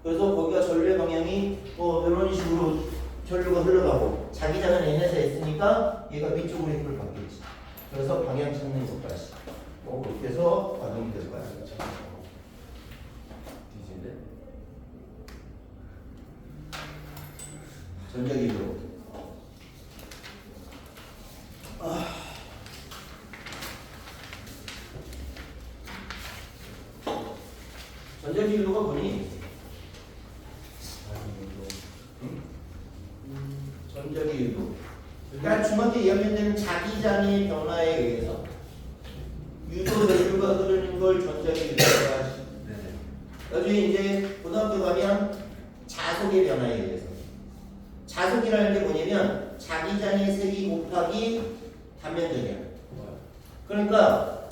그래서 거기가 전류의 방향이 뭐 이런 식으로 전류가 흘러가고 자기장은 N에서 S니까 얘가 위쪽으로 힘을 받겠지. 그래서 방향 찾는 것까지 그렇게 해서 과정이 될 거야. 뒤진데? 전자기로. 전자기로가 뭐니? 전자기로. 그러니까 중학교 2학년 때는 자기장의 변화에 의해서 유도 전류가 흐르는 걸 전자기로라고 하지. 네. 나중에 이제 고등학교 가면 자속의 변화에 의해서. 자속이라는 게 뭐냐면 자기장의 세기 곱하기 단면적이야. 그러니까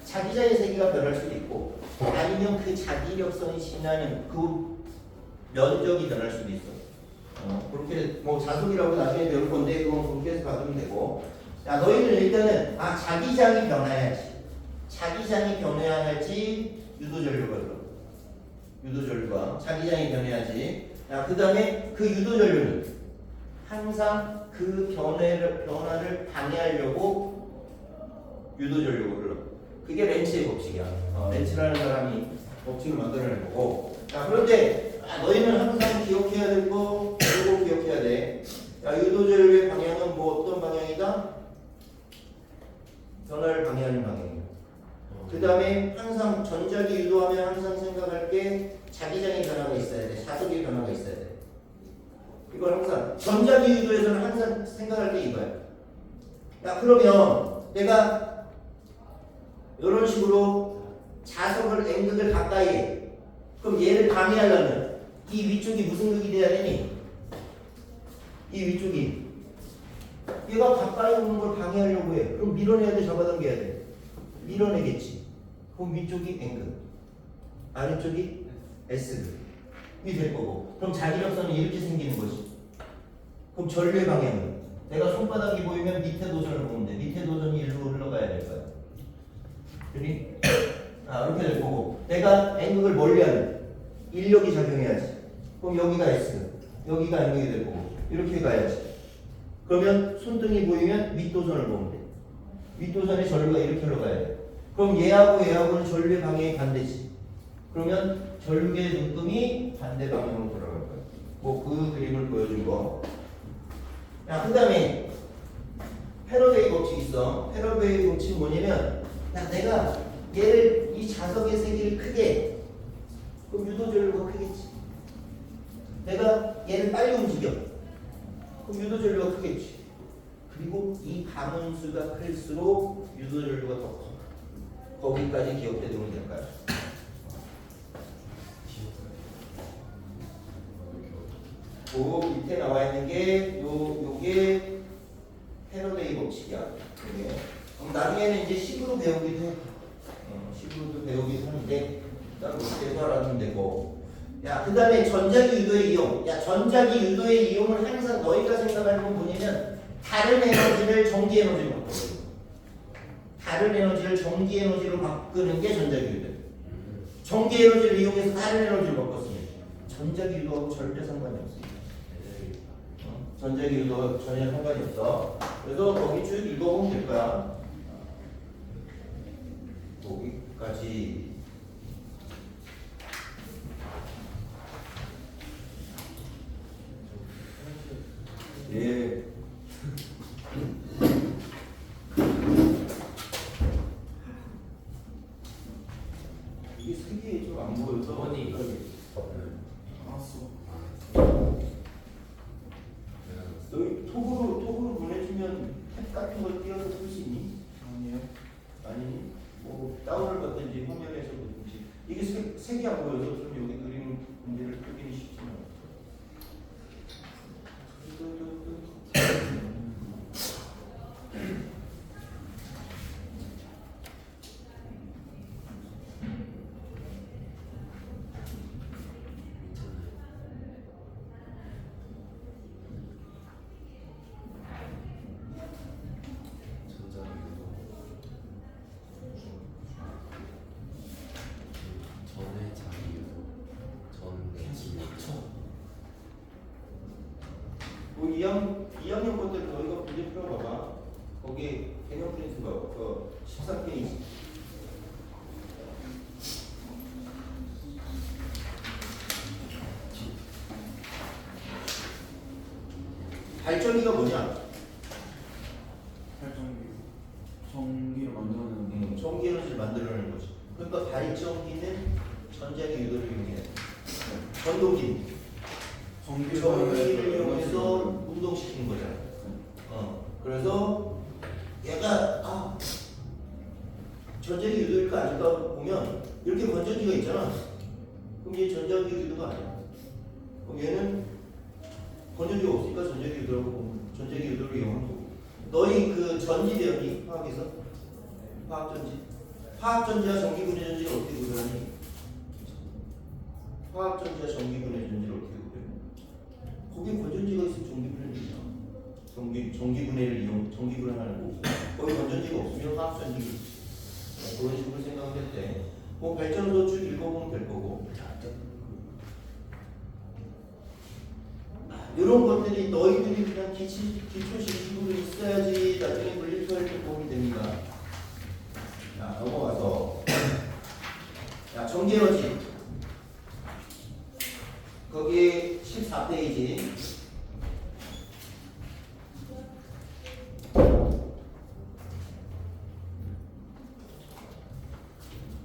자기장의 세기가 변할 수도 있고 아니면 그 자기력선이 지나는 그 면적이 변할 수도 있어. 그렇게 뭐 자속이라고 나중에 배울 건데 그건 그렇게 해서 받으면 되고. 자, 너희는 일단은 자기장이 변해야지. 자기장이 변해야 할지 유도전류가 들어. 유도전류가 자기장이 변해야지. 자, 그 다음에 그 유도전류는 항상 그 변화를 방해하려고 유도전류가 흘러. 그게 렌츠의 법칙이야. 렌츠라는 사람이 법칙을 만들어낸 거고. 자, 그런데 너희는 항상 기억해야 될 거, 이거 기억해야 돼. 자, 유도전류의 방향은 뭐 어떤 방향이다? 변화를 방해하는 방향이야. 그 다음에 항상 전자기 유도하면 항상 생각할 게 자기장의 변화가 있어야 돼. 자속의 변화가 있어야 돼. 이걸 항상 전자기 유도에서는 항상 생각할 게 이거야. 야, 그러면 내가 이런 식으로 자석을 N극을 가까이 해. 그럼 얘를 방해하려면 이 위쪽이 무슨 극이 돼야 되니? 이 위쪽이 얘가 가까이 오는 걸 방해하려고 해. 그럼 밀어내야 돼, 잡아당겨야 돼? 밀어내겠지. 그럼 위쪽이 N극, 아래쪽이 S극이 될 거고. 그럼 자기력선은 이렇게 생기는 거지. 그럼 전류의 방향은 내가 손바닥이 보이면 밑에 도전을 보면 돼. 밑에 도전이 일로 흘러가야 될 거야. 그니? 이렇게 될 거고. 내가 N극을 멀리하면 인력이 작용해야지. 그럼 여기가 S, 여기가 N극이 될 거고. 이렇게 가야지. 그러면 손등이 보이면 윗도전을 보면 돼. 윗도전에 전류가 이렇게 흘러가야 돼. 그럼 얘하고는 전류의 방향이 반대지. 그러면 전류의 눈금이 반대 방향으로 돌아갈 거야. 뭐 그 그림을 보여준 거. 야, 그 다음에 패러데이 법칙 있어. 패러데이 법칙은 뭐냐면, 야, 내가 얘를 이 자석의 세기를 크게, 그럼 유도전류가 크겠지. 내가 얘를 빨리 움직여. 그럼 유도전류가 크겠지. 그리고 이 함수가 클수록 유도전류가 더 커. 거기까지 기억해 두면 될까요? 그 밑에 나와 있는 게 요게 패러데이 법칙이야. 이게. 그럼 나중에는 이제 식으로 배우기도 해. 식으로도 배우기도 하는데 일단 그렇게 알아두면 되고. 야, 그 다음에 전자기 유도의 이용. 야, 전자기 유도의 이용을 항상 너희가 생각하는 건 뭐냐면 다른 에너지를 전기 에너지로 바꾸는 다른 에너지를 전기 에너지로 바꾸는 게 전자기 유도. 전기 에너지를 이용해서 다른 에너지로 바꿨으면 전자기 유도하고 절대 상관이 없어. 전자기 유도가 전혀 상관이 없어. 그래서 거기 쭉 읽어보면 될 거야. 거기까지. 예. 이게 색이 좀 안 보여서. 어머니. 알았어. 너희 톡으로 보내주면 탭 같은 거 띄워서 쓸 수 있니? 아니요. 아니, 뭐 다운을 받든지 화면에서 보든지. 이게 색이 안 보여서 좀 여기 그림 문제를 풀기는 쉽지만. 뭐 2학년 것들 너희가 문제 풀어봐봐. 거기 개념 프린트가 14페이지. 발전기가 뭐냐? 전기를 만들어내는 전기 에너지를 만들어내는 거지. 그러니까 발전기는 전자기 유도를 이용해. 전동기. 전기를 이용해서 운동시키는 거잖아. 그래서 얘가 전자기 유도일까 아닐까 보면 이렇게 건전지가 있잖아. 그럼 얘 전자기 유도가 아니야. 그럼 얘는 건전지가 없으니까 전자기 유도라고 전자기 유도를 이용하는 거고. 너희 그 전지 배웠니? 화학에서? 화학전지. 화학전지와 전기분해 전지를 어떻게 구별하니? 화학전지와 전기분해 전지를 어떻게 구별해? 거기에 건전지가 있으면 전기분해를 이용. 전기분해를 전기분해하는 거고. 거기 건전지가 없으면 화학전지. 그런 식으로 생각을 했대. 뭐 발전도 쭉 읽어보면 될 거고. 이런 것들이 너희들이 그냥 기초식으로 있어야지 나중에 물리투할 때 도움이 됩니다. 자, 넘어가서. 자, 전기에너지. 거기 14페이지.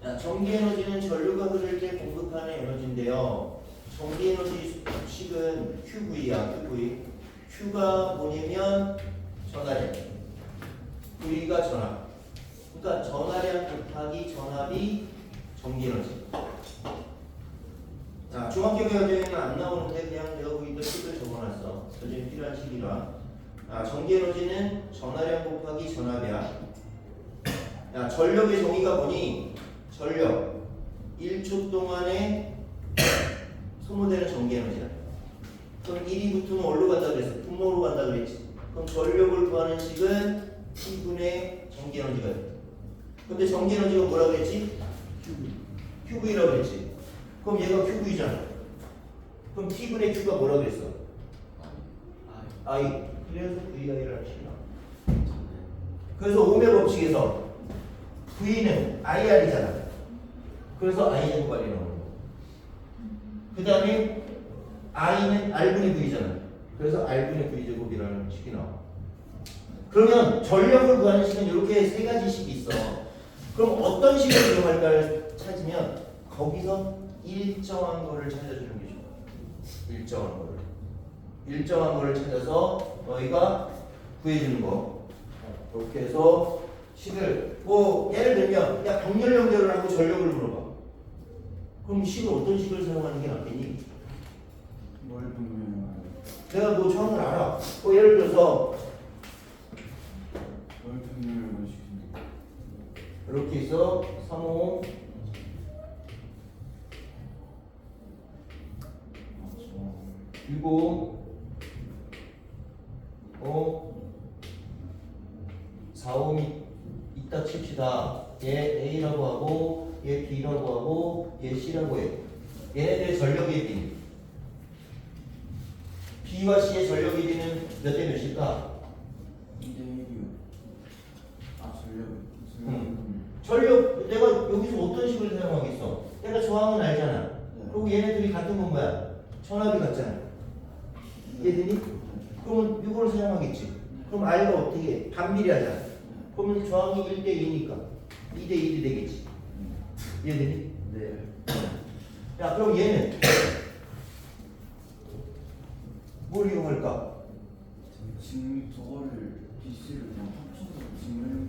자, 전기에너지는 전류가 흐를 때 공급하는 에너지인데요. 전기에너지 식은 QV야, QV. Q가 뭐냐면 전하량, V가 전압. 그러니까 전하량 곱하기 전압이 전기에너지. 자, 중학교 과정에는 안 나오는데 그냥 내가 거기다 식을 적어놨어. 나중에 필요한 식이라. 전기에너지는 전하량 곱하기 전압이야. 야, 전력의 정의가 뭐니? 전력 1초 동안에 소모되는 전기에너지야. 그럼 1이 붙으면 어디로 간다 그랬어? 분모로 간다 그랬지. 그럼 전력을 구하는 식은 T분의 전기에너지가 돼. 근데 전기에너지가 뭐라 그랬지? QV라고 그랬지. 그럼 얘가 QV잖아. 그럼 T분의 Q가 뭐라 그랬어? I. 그래서 VI라는 식이 나와. 그래서 오메 법칙에서 V는 IR이잖아. 그래서 I제곱 R이 나오는 거. 그 다음에 I는 R분의 V잖아. 그래서 R분의 V제곱이라는 식이 나와. 그러면 전력을 구하는 식은 이렇게 세 가지 식이 있어. 그럼 어떤 식을 이용할까를 찾으면 거기서 일정한 거를 찾아주는 게 좋아. 일정한 거를 찾아서 너희가 구해주는 거. 이렇게 해서 식을 뭐 예를 들면 야 병렬 연결을 하고 전력을 물어봐. 그럼 식을 어떤 식을 사용하는 게 낫겠니? 뭘 보면 내가 너 정확을 알아. 뭐 예를 들어서 뭘 평균을 보시는데 이렇게 있어 3호 6호 4호 있다 칩시다. 얘 A라고 하고 얘 B라고 하고 얘 C라고 해. 얘네들의 전력 예비 B와 C의 전력 예비는 몇 대 몇일까? 2대 1이요. 아 전력 전력 내가 여기서 어떤 식을 사용하겠어? 내가 저항은 알잖아. 네. 그리고 얘네들이 같은 건 뭐야? 전압이 같잖아. 얘들이? 그러면 이걸 사용하겠지. 그럼 I가 어떻게 해? 반비례하잖아. 그러면 저항이 1대 2니까 2대 1이 되겠지. 얘들이? 네. 야 그럼 얘는 뭘 이용할까? 지금 저거를 BC를 그냥 합쳐서 증명하는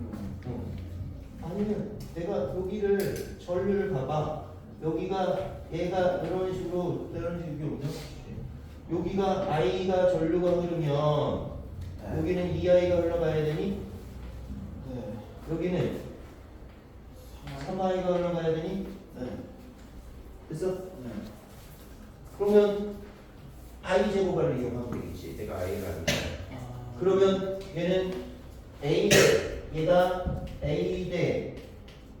아니면 내가 여기를 전류를 봐봐. 여기가 얘가 이런 식으로 여기가 I가 전류가 흐르면 여기는 2I가 흘러가야 되니? 네. 여기는 3I가 흘러가야 되니? 네. 됐어? 네. 그러면 I 제곱을 이용하면 되겠지. 내가 I를 하니까. 그러면 얘는 A 대 얘가 A 대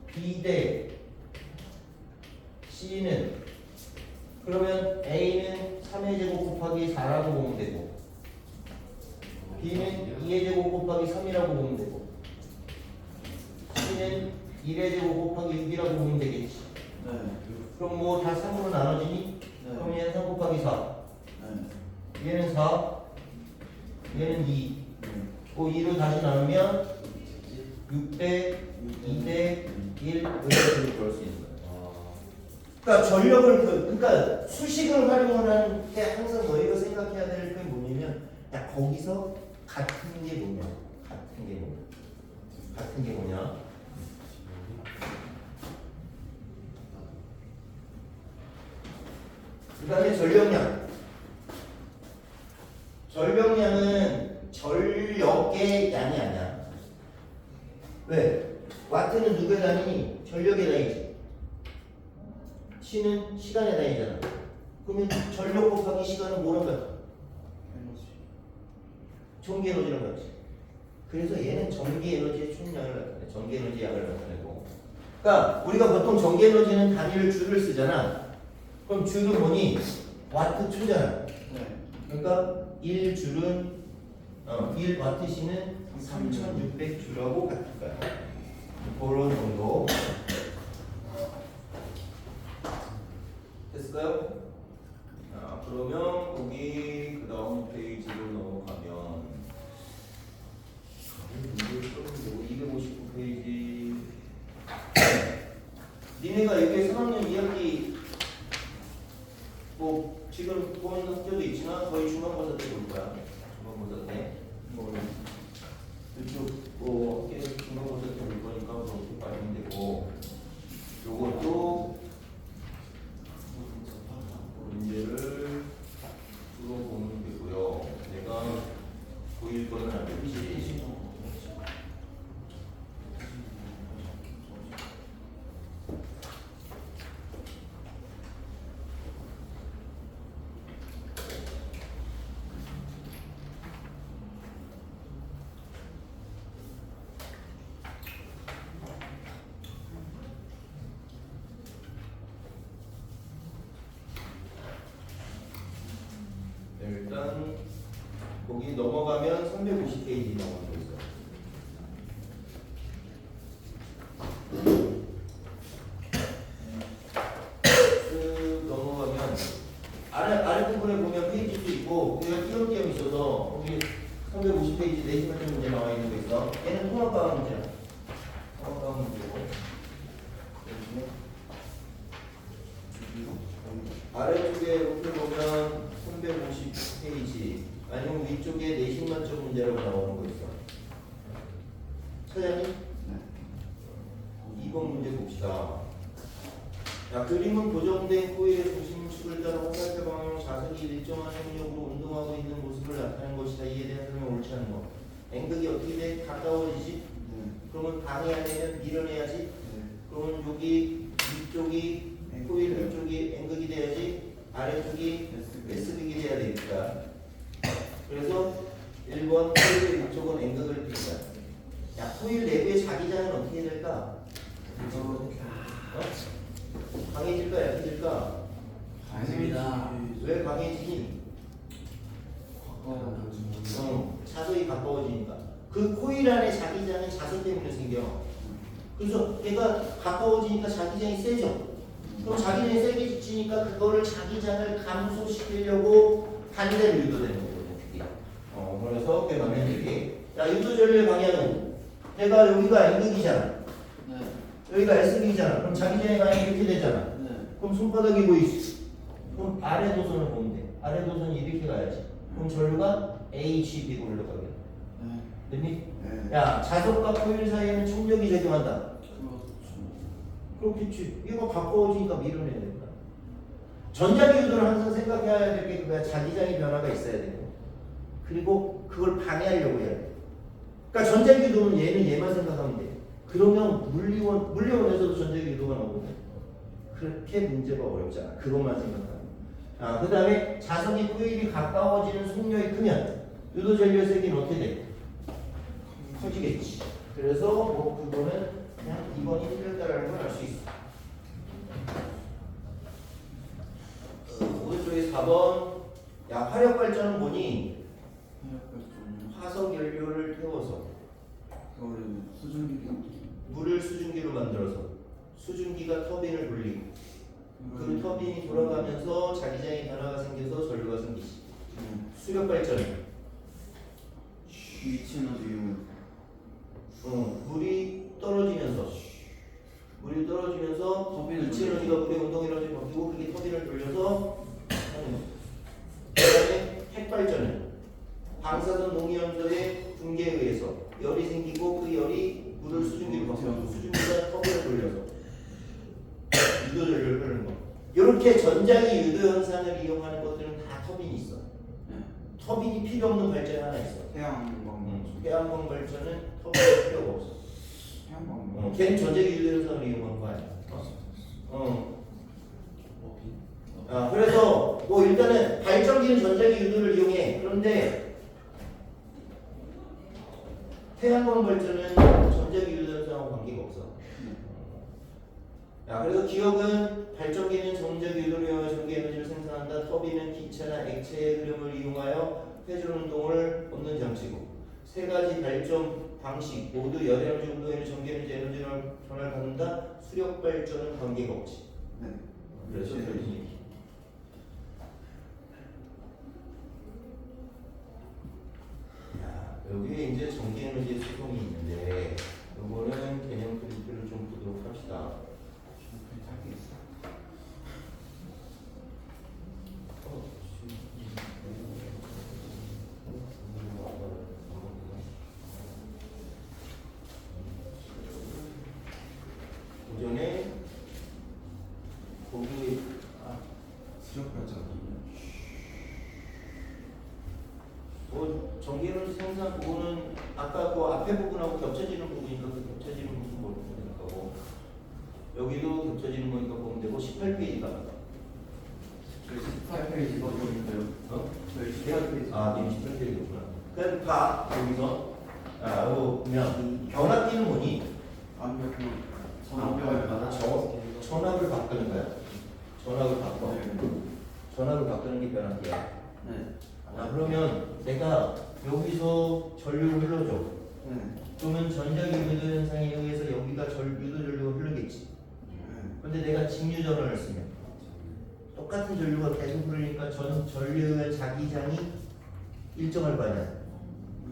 B 대 C는 그러면 A는 3의 제곱 곱하기 4라고 보면 되고 B는 2의 제곱 곱하기 3이라고 보면 되고 C는 1의 제곱 곱하기 6이라고 보면 되겠지. 네. 그럼 뭐 다 3으로 나눠지니? 네. 그럼 얘는 3 곱하기 4 네. 얘는 4 얘는 2 네. 그 2로 다시 나누면 6대 2대 1 이렇게 볼 수 있는 거예요. 그러니까 전력을 그러니까 수식을 활용하는 게 항상 너희가 생각해야 될 게 뭐냐면 야 거기서 같은 게 뭐냐 같은 게 뭐냐 그 다음에 전력량은 전력의 양이 아니야. 왜? 와트는 누구의 단위니? 전력의 단위지. C는 시간의 단위잖아. 그러면 전력 곱하기 시간은 뭐랑 같아? 전기 에너지랑 같지. 그래서 얘는 전기 에너지의 총량을 나타내. 전기 에너지 양을 나타내고. 그러니까 우리가 보통 전기 에너지는 단위를 줄을 쓰잖아. 그럼 줄은 뭐니? 와트 초잖아. 네. 그러니까 1줄은 1와트시는 3600줄하고 같을 거야. 그런 정도. 됐을까요? 그러면 거기 그 다음 페이지로 넘어가면 259페이지 니네가 여기 3학년 2학기 뭐 지금 보는 학교도 있지만 거의 중간고사 때 볼 거야. 중간고사 때. 뭐 이쪽 뭐 학교 중간고사 때 볼 거니까 그렇게 빠지면 되고 요것도 문제를 주로 보면 되고요. 내가 보일 거는 알겠지. 일단 거기 넘어가면 350페이지 넘어가고 있어요. 쭉 넘어가면 아랫부분에 보면 페이지도 있고 그냥 띄엄띄엄 있어서 거기 350페이지 내시맞춤 문제 나와 있는 거 있어. 얘는 통합과학 문제야. 통합과학 문제고 아래쪽에 이렇게 보면 350페이지 아니면 위쪽에 내신 만점 문제라고 나오는 거 있어. 2번 문제 봅시다. 자, 그림은 고정된 코일의 중심축을 따라 화살표 방향으로 자석이 일정한 속력으로 운동하고 있는 모습을 나타내는 것이다. 이에 대한 설명 옳지 않은 거. 앵극이 어떻게 돼? 가까워지지? 네. 그러면 방해해야 되면 밀어내야지? 네. 그러면 여기 위쪽이 코일 위쪽이 앵극이 돼야지? 아래쪽이 S극이 돼야 되니까. 그래서 1번 코일 위쪽은 앵극을 띈다. 야, 코일 내부의 자기장은 어떻게 될까? 어? 강해질까 약해질까? 아닙니다. 왜 강해지니? 자석이 가까워지니까. 그 코일 안에 자기장이 자석 때문에 생겨. 그래서 얘가 가까워지니까 자기장이 세죠. 그럼 자기장이 세게 지니까 그거를 자기장을 감소시키려고 반대로 유도되는 거거든요. 그래서 그게 방향들이. 자, 유도 전류의 방향은 내가 여기가 N극이잖아. 네. 여기가 S극이잖아. 그럼 자기장의 방향이 이렇게 되잖아. 네. 그럼 손바닥이 보이지? 그럼 아래 도선을 보면 돼. 아래 도선이 이렇게 가야지. 그럼 전류가 HB로 흘러가게. 네. 됐니? 네. 야, 자석과 코일 사이에는冲력이 작용한다. 그렇죠. 그렇겠지. 이거 가까워지니까 밀어내야 된다. 전자기 유도를 항상 생각해야 될 게 그거야. 자기장의 변화가 있어야 되고. 그리고 그걸 방해하려고 해야 돼. 그러니까 전자기 유도는 얘만 생각하면 돼. 그러면 물리원에서도 전자기 유도가 나오거든. 그렇게 문제가 어렵잖아. 그것만 생각하면. 그 다음에 자석이 코일이 가까워지는 속력이 크면 유도 전류의 세기는 어떻게 돼? 커지겠지. 그래서 뭐 그거는 그냥 2번이 틀렸다라는 걸 알 수 있어. 오른쪽에 4번. 야, 화력 발전은 뭐니? 화석 연료를 태워서 그거를 수증기가 물을 수증기로 만들어서 수증기가 터빈을 돌리고 그 터빈이 돌아가면서 자기장의 변화가 생겨서 전류가 생기지. 수력 발전은 위치 에너지 이용. 물이 떨어지면서 터빈을 위치 에너지가 물의 운동 에너지 바뀌고 그게 터빈을 돌려서 하는 거. 그다음에 핵 발전은 방사선 동위원소의 분계에 의해서 열이 생기고 그 열이 물을 수증기로 바꾸고 수증기가 터빈을 돌려서 유도 전류를 흐르는 거. 이렇게 전자기 유도 현상을 이용하는 것들은 다 터빈이 있어. 네. 터빈이 필요 없는 발전이 하나 있어. 태양광. 태양광 발전은 터빈이 필요가 없어. 태양광. 걔는 전자기 유도 현상을 이용한 거 아니야. 그래서 뭐 일단은 발전기는 전자기 유도를 이용해. 그런데 태양광 발전은 전자기 유도 현상하고 관계가 없어. 그래서 기억은 발전기는 전자기 유도를 이용하여 전기 에너지를 생산한다. 터빈은 기체나 액체의 흐름을 이용하여 회전 운동을 얻는 장치고, 세 가지 발전 방식 모두 열 에너지, 운동 에너지, 전기 에너지, 에너지를 변화를 갖는다. 수력 발전은 관계가 없지. 네. 그래서 결론이. 여기에 이제 전기 에너지의 수송이 있는데, 이거는 개념 그림표를 좀 보도록 합시다. 오전에 거기 수력 발전기. 전기에너지 생산 그거는 아까 그 앞에 부분하고 겹쳐지는 부분이니까 그 겹쳐지는 부분 보면 되고, 여기도 겹쳐지는 거니까 보면 되고. 18페이지가 18페이지 이거 있는데요. 저희 18페이지. 님 18페이지구나. 그럼 봐 여기서 보면 변압기는 뭐니? 아니요, 그 전압을 받아. 전압을 바꾸는 거야. 전압을 바꿔. 네. 전압을 바꾸는 게 변압기야. 네. 그러면 내가 여기서 전류를 흘러줘. 네. 그러면 전자기 유도 현상에 의해서 여기가 유도 전류가 흐르겠지. 근데 내가 직류 전원을 쓰면 똑같은 전류가 계속 흐르니까 전류의 자기장이 일정할 거 아니야.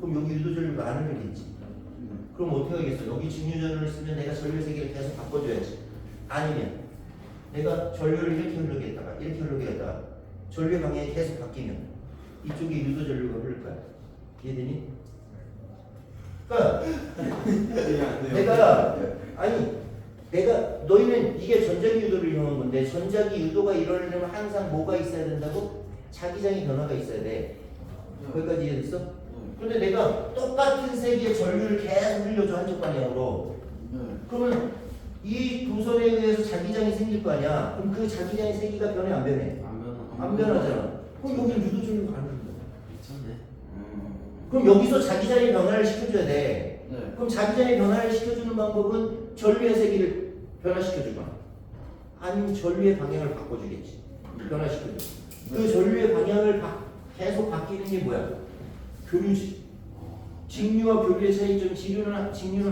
그럼 여기 유도 전류가 안 흐르겠지. 그럼 어떻게 하겠어? 여기 직류 전원을 쓰면 내가 전류 세기를 계속 바꿔줘야지. 아니면 내가 전류를 이렇게 흐르겠다가 이렇게 흐르겠다가 전류 방향이 계속 바뀌면 이쪽에 유도 전류가 흐를 거야. 이해되니? 그러니까 내가 아니 내가 너희는 이게 전자기 유도를 이용한 건데 전자기 유도가 일어나려면 항상 뭐가 있어야 된다고? 자기장의 변화가 있어야 돼. 거기까지 이해됐어? 근데 내가 똑같은 세기의 전류를 계속 흘려줘 한쪽 방향으로. 네. 그러면 이 도선에 의해서 자기장이 생길 거 아니야. 그럼 그 자기장의 세기가 변해 안 변해? 안 변하잖아. 그럼 여기는 유도 전류가 안 흘러. 미쳤네. 그럼 여기서 자기장의 변화를 시켜줘야 돼. 네. 그럼 자기장의 변화를 시켜주는 방법은 전류의 세기를 변화시켜주거나 아니면 전류의 방향을 바꿔주겠지. 변화시켜줘. 그 전류의 방향을 계속 바뀌는 게 뭐야? 교류지. 직류와 교류의 차이점. 직류는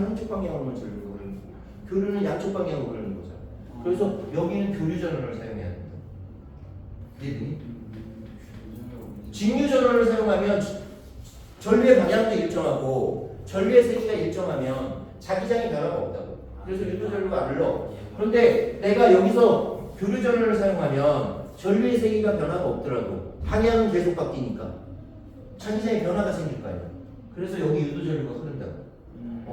한쪽 방향으로만 전류가 흐르는 거고 교류는 양쪽 방향으로 흐르는 거잖아. 그래서 여기는 교류 전원을 사용해야 된다. 이해되니? 직류 전원을 사용하면 전류의 방향도 일정하고 전류의 세기가 일정하면 자기장의 변화가 없다고. 그래서 유도 전류가 안 흘러. 그런데 내가 여기서 교류 전원을 사용하면 전류의 세기가 변화가 없더라도 방향은 계속 바뀌니까 자기장의 변화가 생길 거 아니야. 그래서 여기 유도 전류가 흐른다고.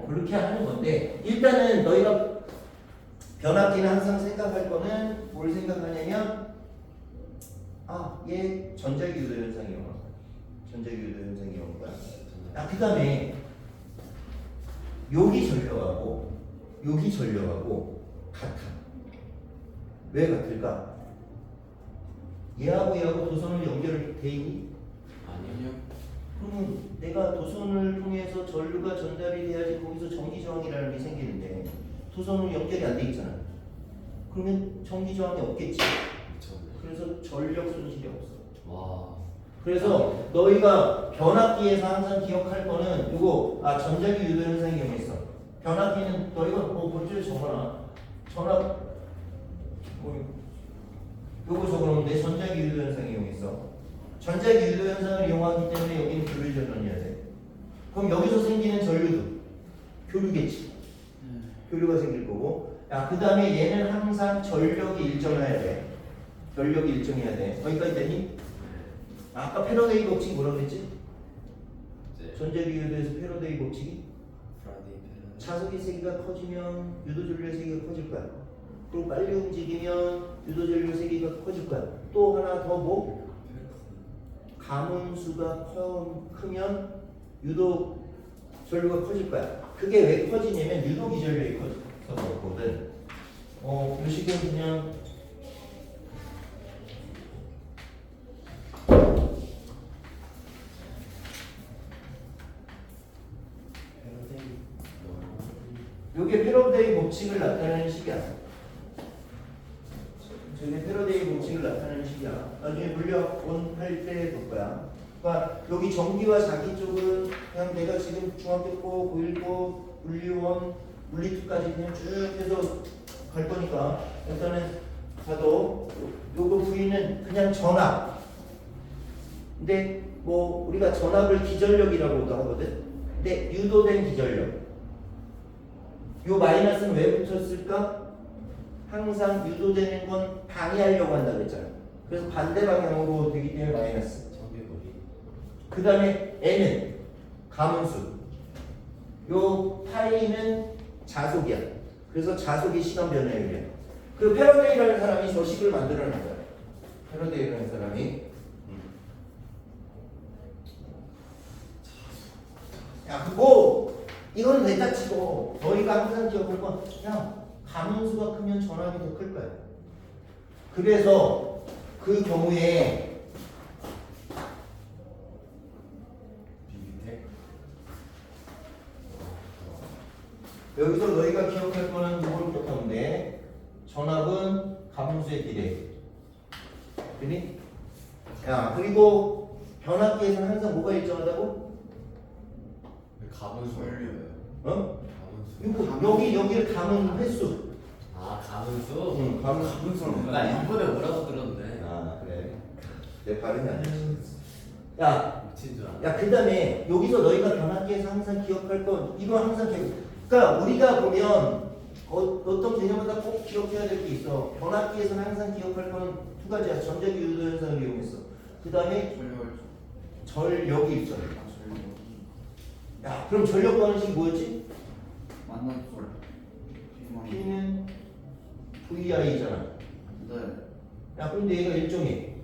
그렇게 하는 건데 일단은 너희가 변압기는 항상 생각할 거는 뭘 생각하냐면 얘 전자기 유도 현상이 오는 거야. 전자기 유도 현상이 오는 거야. 그 다음에 여기 전력하고 여기 전력하고 같아. 왜 같을까? 얘하고 도선을 연결돼 있니? 아니요. 그러면 내가 도선을 통해서 전류가 전달이 돼야지 거기서 전기 저항이라는 게 생기는데 도선은 연결이 안 돼 있잖아. 그러면 전기 저항이 없겠지. 미쳤네. 그래서 전력 손실이 없어. 와. 그래서 너희가 변압기에서 항상 기억할 거는 이거 전자기 유도 현상이 이용했어. 변압기는 너희가 본질에 적어놔. 전압 요거 적어놓는데 전자기 유도 현상이 이용했어. 전자기 유도 현상을 이용하기 때문에 여기는 교류 전원이어야 돼. 그럼 여기서 생기는 전류도 교류겠지. 교류가 생길 거고. 그 다음에 얘는 항상 전력이 일정해야 돼. 전력이 일정해야 돼. 거기까지 되니? 아까 패러데이 법칙이 뭐라고 그랬지? 네. 전자기 유도에서 패러데이 법칙이 프라데이 페르. 자석의 세기가 커지면 유도 전류의 세기가 커질 거야. 그리고 빨리 움직이면 유도 전류의 세기가 커질 거야. 또 하나 더 뭐? 가문수가 크면 유도 전류가 커질 거야. 그게 왜 커지냐면 유도 기전력이 커져서 그렇거든. 이 식은 그냥 요게 패러데이 법칙을 나타내는 식이야. 저게 패러데이 법칙을 나타내는 식이야. 나중에 물리학원 할 때 볼 거야. 그러니까 여기 전기와 자기 쪽은 그냥 내가 지금 중학교 거, 고1 거, 물리원, 물리2까지 그냥 쭉 해서 갈 거니까 일단은 봐도 요거 V는 그냥 전압. 근데 뭐 우리가 전압을 기전력이라고도 하거든. 근데 유도된 기전력. 요 마이너스는 왜 붙었을까? 항상 유도되는 건 방해하려고 한다고 했잖아. 그래서 반대 방향으로 되기 때문에 마이너스. 전기거리. 그 다음에 N은 가문수. 요 파이는 자속이야. 그래서 자속이 시간 변화율이야. 그 패러데이라는 사람이 저 식을 만들어낸 거야. 패러데이라는 사람이. 그거 이거는 냈다 치고 너희가 항상 기억할 건 그냥 가문수가 크면 전압이 더 클 거야. 그래서 그 경우에 여기서 너희가 기억할 거는 이걸 기억하면 돼. 전압은 가분수의 비례. 그니? 그리고 변압기에서는 항상 뭐가 일정하다고? 가분수. 어? 가분수. 여기를 감은 횟수. 가분수? 응, 가분수는. 나 일본에 뭐라고 들었네. 그래. 내 발음이 안 돼. 미친 줄 알아. 그 다음에 여기서 너희가 변압기에서 항상 기억할 건 이거 항상 그러니까 우리가 보면 어떤 개념마다 꼭 기억해야 될 게 있어. 변압기에서는 항상 기억할 건 두 가지야. 전자기 유도 현상을 이용했어. 그 다음에 전력이 있잖아. 그럼 전력 관식이 뭐였지? 만난 쏠. P는 VI잖아. 네. 야, 근데 얘가 일정해. 네.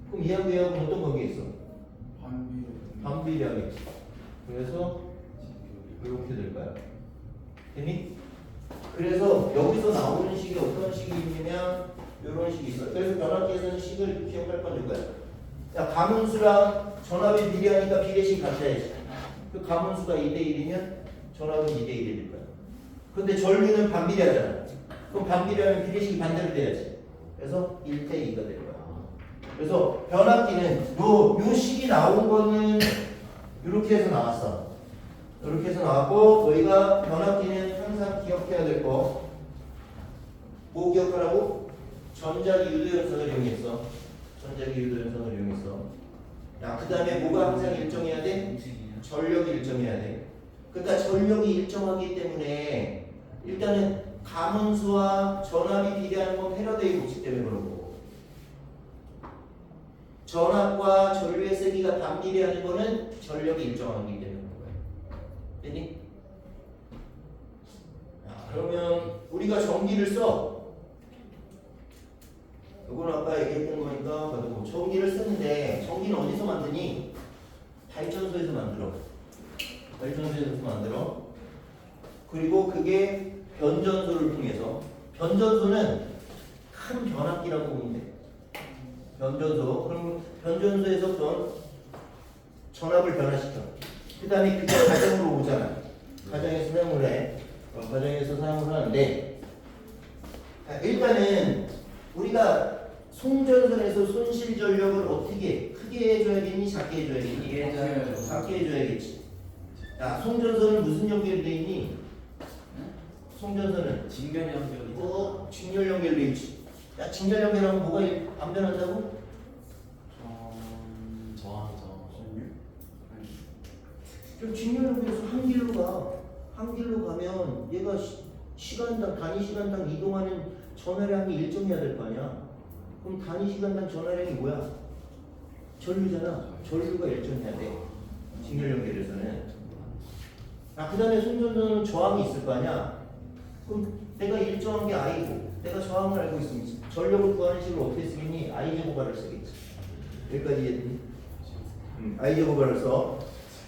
그럼 얘하고 얘하고 어떤 관계 있어? 반비례. 반비례하겠지. 그래서 이렇게 될 거야. 됐니? 그래서 여기서 나오는 식이 어떤 식이 있냐면 이런 식이 있어. 그래서 변압기에서는 식을 기억할 건 이거야. 야, 가문수랑 전압이 비례하니까 비례식 같아야지. 그 가문수가 2대1이면 전압은 2대1일 거야. 근데 전류는 반비례하잖아. 그럼 반비례하면 비례식이 반대로 돼야지. 그래서 1대2가 될 거야. 그래서 변압기는 요 식이 나온 거는 이렇게 해서 나왔어. 이렇게 해서 나왔고, 너희가 변압기는 항상 기억해야 될 거. 뭐 기억하라고? 전자기 유도 현상을 이용했어. 전자기 유도 현상을 이용했어. 야, 그 다음에 뭐가 항상 일정해야 돼? 전력이 일정해야 돼. 그러니까 전력이 일정하기 때문에 일단은 가문수와 전압이 비례하는 건 패러데이 법칙 때문에 그런 거고, 전압과 전류의 세기가 반비례하는 거는 전력이 일정하기 때문에 그런 거야. 됐니? 그러면 우리가 전기를 써. 이건 아까 얘기했던 거니까 봐도 전기를 쓰는데 전기는 어디서 만드니? 발전소에서 만들어. 발전소에서 만들어. 그리고 그게 변전소를 통해서, 변전소는 큰 변압기라고 보면 돼. 변전소. 그럼 변전소에서 전압을 변화시켜. 그 다음에 그게 가정으로 오잖아. 가정에서 사용을 해. 가정에서 사용을 하는데, 일단은 우리가 송전선에서 손실 전력을 어떻게 크게 해줘야겠니? 작게 해줘야겠니? 이게 해줘야죠. 작게 해줘야겠지. 야, 송전선은 무슨 연결돼 있니? 송전선은 직면 연결이. 직렬 연결돼 있지. 야, 직렬 연결하면 뭐가 안 변한다고? 저항. 그럼 직렬 연결에서 한 길로 가. 한 길로 가면 얘가 시간당 단위 시간당 이동하는 전하량이 일정해야 될 거 아니야. 그럼 단위 시간당 전하량이 뭐야? 전류잖아. 전류가 일정해야 돼. 직렬 연결에서는. 그 다음에 송전선은 저항이 있을 거 아니야. 그럼 내가 일정한 게 I고 내가 저항을 알고 있으면 전력을 구하는 식으로 어떻게 쓰겠니? I제곱알을 쓰겠지. 여기까지 이해됐니? I제곱알을 써.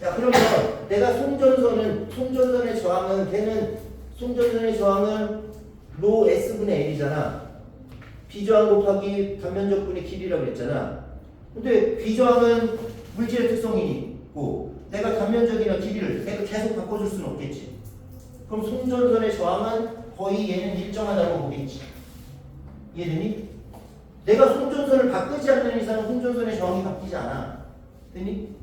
야, 그러면 내가 송전선의 저항은 걔는 송전선의 저항은 로 S분의 L이잖아. 비저항 곱하기 단면적분의 길이라고 했잖아. 근데 비저항은 물질의 특성이 있고 내가 단면적이나 길이를 내가 계속 바꿔줄 수는 없겠지. 그럼 송전선의 저항은 거의 얘는 일정하다고 보겠지. 이해되니? 내가 송전선을 바꾸지 않는 이상 송전선의 저항이 바뀌지 않아. 되니?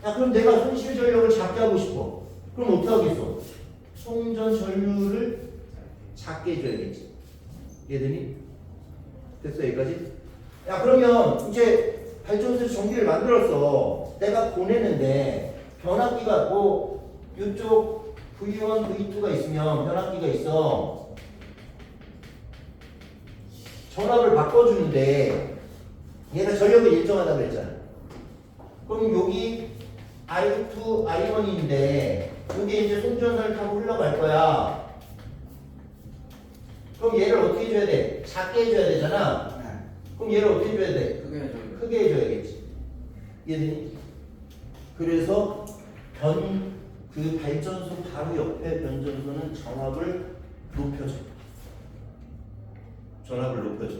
야, 그럼 내가 손실 전력을 작게 하고 싶어. 그럼 어떻게 하겠어? 송전 전류를 작게 해줘야겠지. 이해되니? 됐어, 여기까지? 야, 그러면 이제 발전소에서 전기를 만들었어. 내가 보내는데 변압기가 이쪽 V1, V2가 있으면 변압기가 있어. 전압을 바꿔주는데 얘가 전력을 일정하다고 그랬잖아. 그럼 여기 I2, I1인데 이게 이제 송전선을 타고 흘러갈 거야. 그럼 얘를 어떻게 해줘야 돼? 작게 해줘야 되잖아. 네. 그럼 얘를 어떻게 해줘야 돼? 그게 해줘요. 크게 해줘야겠지. 이해되니? 그래서 그 발전소 바로 옆에 변전소는 전압을 높여줘. 전압을 높여줘.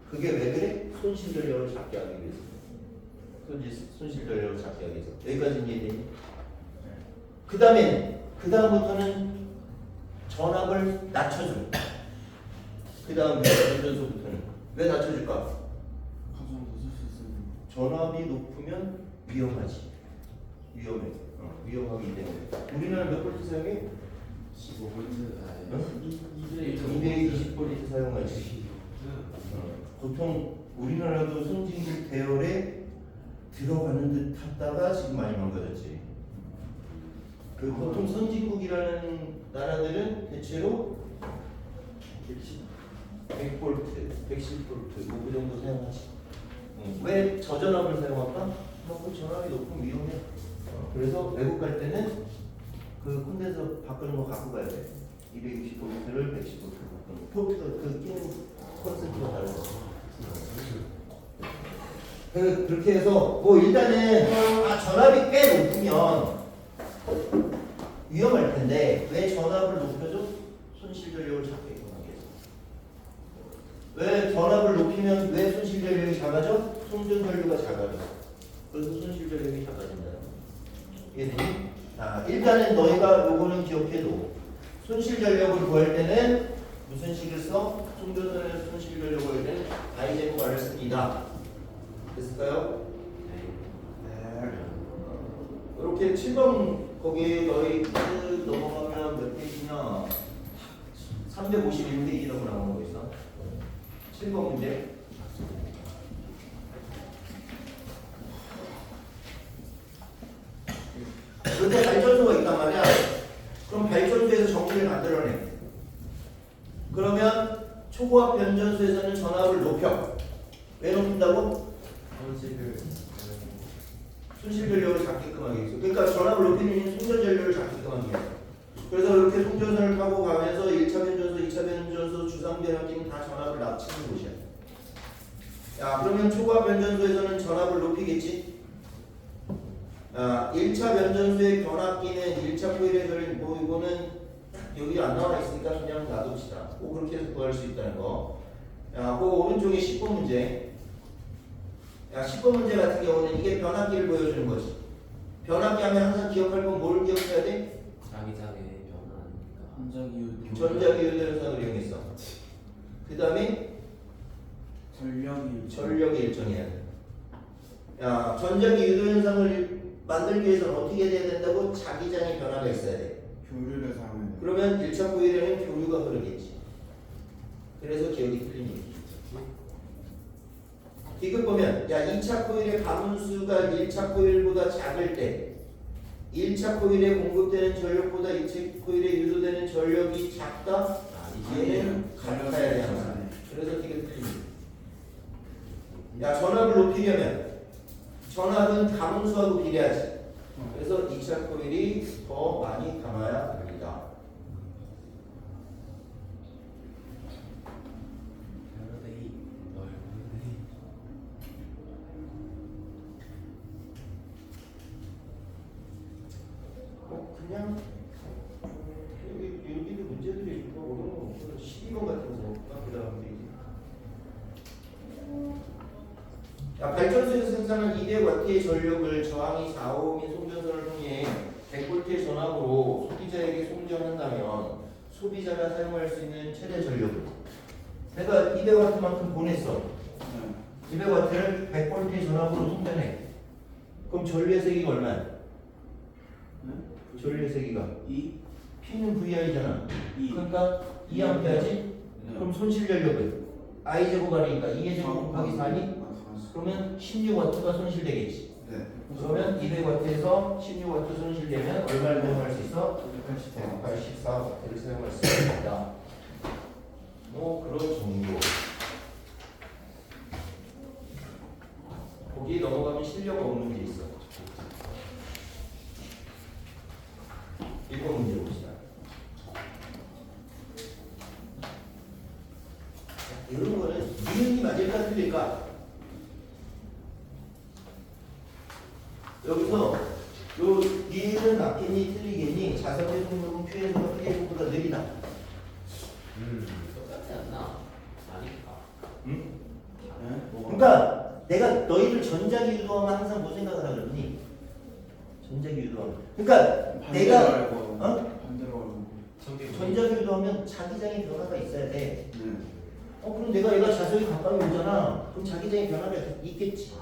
그게 왜 그래? 손실 전력을 작게 하기 위해서. 손실 전력을 작게 하기 위해서. 여기까지 이해되니? 그다음부터는 전압을 낮춰줘. 그 다음에 변전소부터는 왜 낮춰줄까? 가장 쓸수 있으면 전압이 높으면 위험하지. 위험해. 위험하기 때문에. 우리나라 몇 볼트 사용해? 15V. 220볼트 사용하지. 보통 우리나라도 선진국 대열에 들어가는 듯 했다가 지금 많이 망가졌지. 그 보통 선진국이라는 나라들은 대체로 100볼트, 110볼트 그 정도 사용하지. 왜 저전압을 사용할까? 그 전압이 높으면 위험해. 그래서 외국 갈 때는 그 콘덴서 바꾸는 거 갖고 가야 돼. 260볼트를 110볼트. 볼트가 그 끼는 콘센트가 다르죠. 그렇게 해서 뭐 일단은 전압이 꽤 높으면 위험할 텐데 왜 전압을 높여줘? 손실 전력을 잡게끔 하기 위해서. 왜 전압을 높이면 왜 손실 전력이 작아져? 송전 전류가 작아져. 그래서 손실 전력이 작아진다. 이해되니? 자, 일단은 너희가 요거는 기억해도 손실 전력을 구할 때는 무슨 식을 써? 송전선에서 손실 전력을 구할 때는 I 제곱R을 씁니다. 됐을까요? 네. 이렇게 7번 거기에 너희 그 넘어가면 몇 페이지냐? 351페이지라고 나오는 거 있어. 7번 문제. 그런데 발전소가 있단 말이야. 그럼 발전소에서 전기를 만들어내. 그러면 초고압 변전소에서는 전압을 높여. 왜 높인다고? 손실 전력을 잡게끔 하기 위해서. 그러니까 전압을 높이는 이유는 송전 전력을 잡게끔 하기 위해서. 그래서 이렇게 송전선을 타고 가면서 1차 변전소, 2차 변전소, 주상 변압기는 다 전압을 낮추는 곳이야. 야, 그러면 초고압 변전소에서는 전압을 높이겠지? 1차 변전소의 변압기는 1차 코일의 전력, 뭐 이거는 여기 안 나와 있으니까 그냥 놔둡시다. 꼭 그렇게 해서 구할 수 있다는 거. 야, 그 오른쪽에 10번 문제. 야, 10번 문제 같은 경우는 이게 변압기를 보여주는 거지. 변압기 하면 항상 기억할 건 뭘 기억해야 돼? 자기장의 변화 아닙니까? 전자기유. 전자기유 현상을 이용했어. 그 다음에 전력의 일정이야. 야, 전자기 유도 현상을 만들기 위해서는 어떻게 돼야 된다고? 자기장의 변화가 있어야 돼. 교류를 사용해야 돼. 그러면 1차 코일에는 교류가 흐르겠지. 그래서 기억이 틀린 얘기죠. 디귿 보면 야 2차 코일의 가분수가 1차 코일보다 작을 때 1차 코일에 공급되는 전력보다 2차 코일에 유도되는 전력이 작다? 얘는 같아야 돼 항상. 그래서 디귿 틀린 얘기. 야 전압을 높이려면 전압은 가분수하고 비례하지. 그래서 2차 코일이 더 많이 감아야 됩니다. 그냥 여기도 문제들이 있고 어려운 거 없어요. 12번 같은 거 그 다음 페이지. 야, 발전소에서 생산한 200W의 전력을 저항이 4ohm인 송전선을 통해 100V의 전압으로 소비자에게 송전한다면 소비자가 사용할 수 있는 최대 전력을 내가 200W만큼 보냈어. 200W를 100V의 전압으로 송전해. 그럼 전류의 세기가 얼마야? 전류의 세기가 2? P는 VI잖아. 2. 그러니까 2A지? 그럼 손실 전력은 I 제곱 하니까 2의 제곱 곱하기 4니? 그러면 16W가 손실되겠지. 네. 그러면 200W에서 16W 손실되면 얼마를 사용할 수 있어? 184W를 사용할 수 있습니다. 뭐 그런 정도. 거기 넘어가면 실력 없는 게 있어. 1번 문제 봅시다. 이런 거는 니은이 맞을까 틀릴까? 여기서 요 니은은 맞겠니 틀리겠니? 자석의 속력은 Q의 속력 K보다 느리다. 똑같지 않나? 아니까. 응? 네? 그러니까 내가 너희들 전자기 유도하면 항상 뭐 생각을 하거든요? 전자기 유도하면. 그러니까 내가 알고. 반대로 알고. 전자기 유도하면 자기장의 변화가 있어야 돼. 네. 그럼 내가 얘가 자석이 가까이 오잖아. 그럼 자기장의 변화가 있겠지.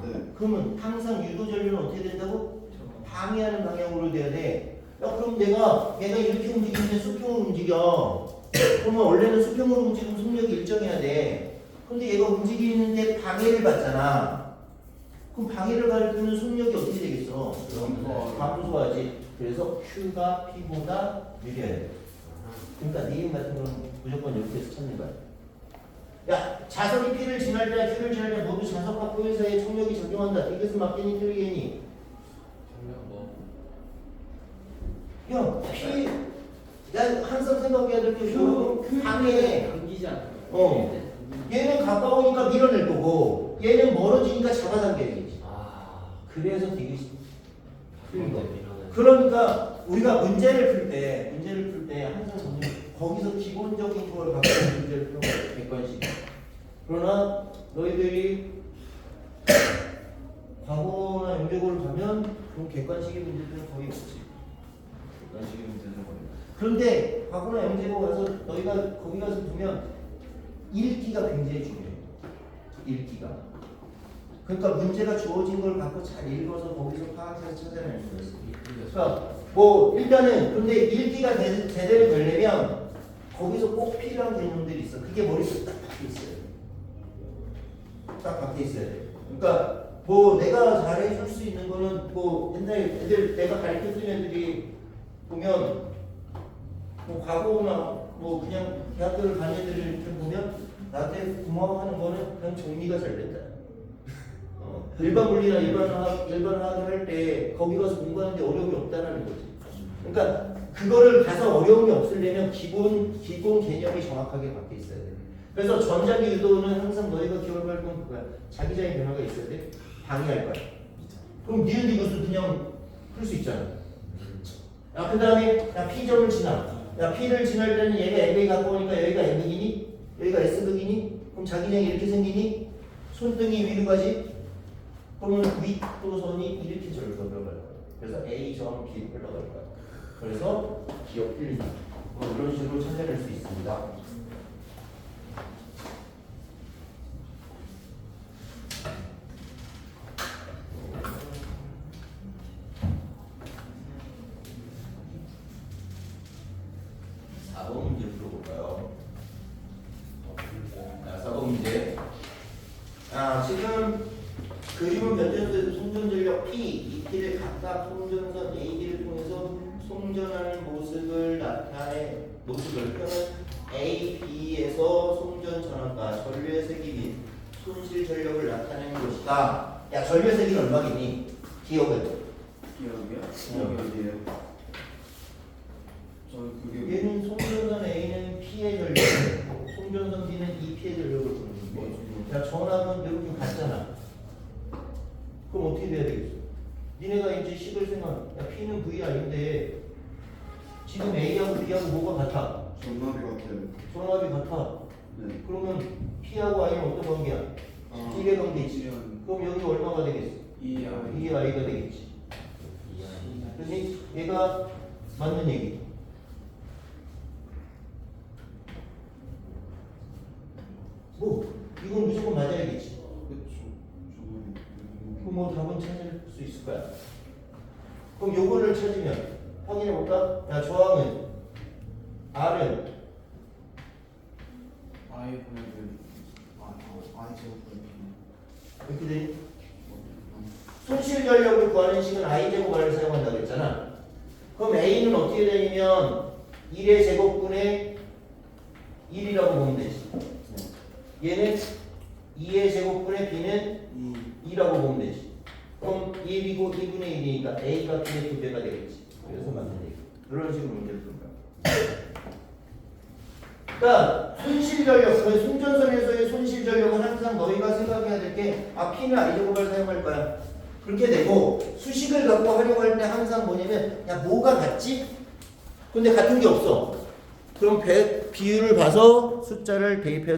네. 그러면 항상 유도 전류는 어떻게 된다고? 방해하는 방향으로 돼야 돼. 야, 그럼 내가 얘가 이렇게 움직이는데 수평으로 움직여. 그러면 원래는 수평으로 움직이면 속력이 일정해야 돼. 근데 얘가 움직이는데 방해를 받잖아. 그럼 방해를 받으면 속력이 어떻게 되겠어? 감소하지. 그래서 Q가 P보다 느려야 돼. 그러니까 니은 같은 경우는 무조건 이렇게 해서 찾는 거야. 야, 자석이 P를 지날 때, Q를 지날 때 모두 자석과 코일 사이에冲력이 작용한다. 이것은 맞겠니? 틀리겠니? 정력 뭐? 야, P 야 항상 생각해야 될 게 뭐라고? 방해. 당기지 않아요. 얘는 가까우니까 밀어낼 거고 얘는 멀어지니까 잡아당겨야지. 아, 그래서 되게 틀린 거. 이러네. 그러니까 우리가 문제를 풀 때 항상 거기서 기본적인 걸 갖고 문제를 푸는 거예요. 객관식. 그러나 너희들이 과거나 영재고를 가면 그럼 객관식의 문제들은 거의 없지. 객관식의 문제들은 거의 없지. 그런데 과거나 영재고 가서 너희가 거기 가서 보면 읽기가 굉장히 중요해요. 읽기가. 그러니까 문제가 주어진 걸 갖고 잘 읽어서 거기서 파악해서 찾아내는 거였어. 그러니까 뭐 일단은 근데 읽기가 제대로 되려면 거기서 꼭 필요한 개념들이 있어. 그게 머릿속에 딱 박혀 있어요. 딱 박혀 있어야 돼. 그러니까 뭐 내가 잘해줄 수 있는 거는 뭐 옛날에 애들 내가 가르쳐준 애들이 보면 뭐 과거나 뭐 그냥 대학교를 간 애들을 이렇게 보면 나한테 고마워하는 거는 그냥 정리가 잘 된다. 일반 물리나 일반 화학을 할 때 거기 가서 공부하는데 어려움이 없다는 거지. 그러니까 그거를 가서 어려움이 없으려면 기본 개념이 정확하게 박혀 있어야 돼. 그래서 전자기 유도는 항상 너희가 기억할 건 그거야. 자기장의 변화가 있어야 돼. 방해할 거야. 그럼 니은 이것을 그냥 풀 수 있잖아. 야, 그 다음에 야 P점을 지나. 야 P를 지날 때는 얘가 MA 갖고 오니까 여기가 M이니? 여기가 S극이니? 그럼 자기장이 이렇게 생기니? 손등이 위로 가지? 그러면 윗도선이 이렇게 절로 들어갈 거야. 그래서 A점 B로 흘러갈 거야. 그래서 기억 틀린다. 뭐 이런 식으로 찾아낼 수 있습니다. 문제 풀어볼까요? 자, 4번 문제. 지금 그림은 변전소에서 송전전력 P, 이 P를 각각 송전선 AB를 통해서 송전하는 모습을 나타내 모습을 표는 A, B에서 송전 전압과 전류의 세기 및 손실 전력을 나타내는 것이다. 야, 전류의 세기는 얼마겠니? 기억은? 기억이요? 기억이 어디에요? 저 그게 얘는 송전선 A는 P의 전력, 송전선 B는 2P의 전력을 부르는 거예요. 자, 전압은 이렇게 같잖아. 그럼 어떻게 돼야 되겠어? 니네가 이제 식을 생각, 야, P는 V 아닌데 지금 A하고 B하고 뭐가 같아? 전압이 같아요. 전압이 같아. 네. 그러면 P하고 I는 어떤 관계야? 1의 관계지. 그럼 여기 얼마가 되겠어? 2I가 되겠지. 그러니 얘가 맞는 얘기. 뭐 이건 무조건 맞아야겠지. 그럼 뭐 답은 찾을 수 있을 거야. 그럼 요거를 찾으면 확인해 볼까? 야, 저항은 R은 아예 보내면 아예 제곱 이렇게 돼. 손실 전력을 구하는 식은 I 제곱 R을 사용한다고 했잖아. 그럼 A는 어떻게 되냐면 1의 제곱분의 1이라고 보면 되지. 얘는 2의 제곱분의 B는 2라고 보면 되지. 그럼 1이고 2분의 1이니까 A가 B의 2배가 되겠지. 그래서 맞는 얘기. 이런 식으로 문제를 푸는 거야. 그러니까 손실 전력, 그 송전선에서의 손실 전력은 항상 너희가 생각해야 될 게 P는 I 제곱을 사용할 거야. 그렇게 되고 수식을 갖고 활용할 때 항상 뭐냐면 야 뭐가 같지? 근데 같은 게 없어. 그럼 비율을 봐서 숫자를 대입해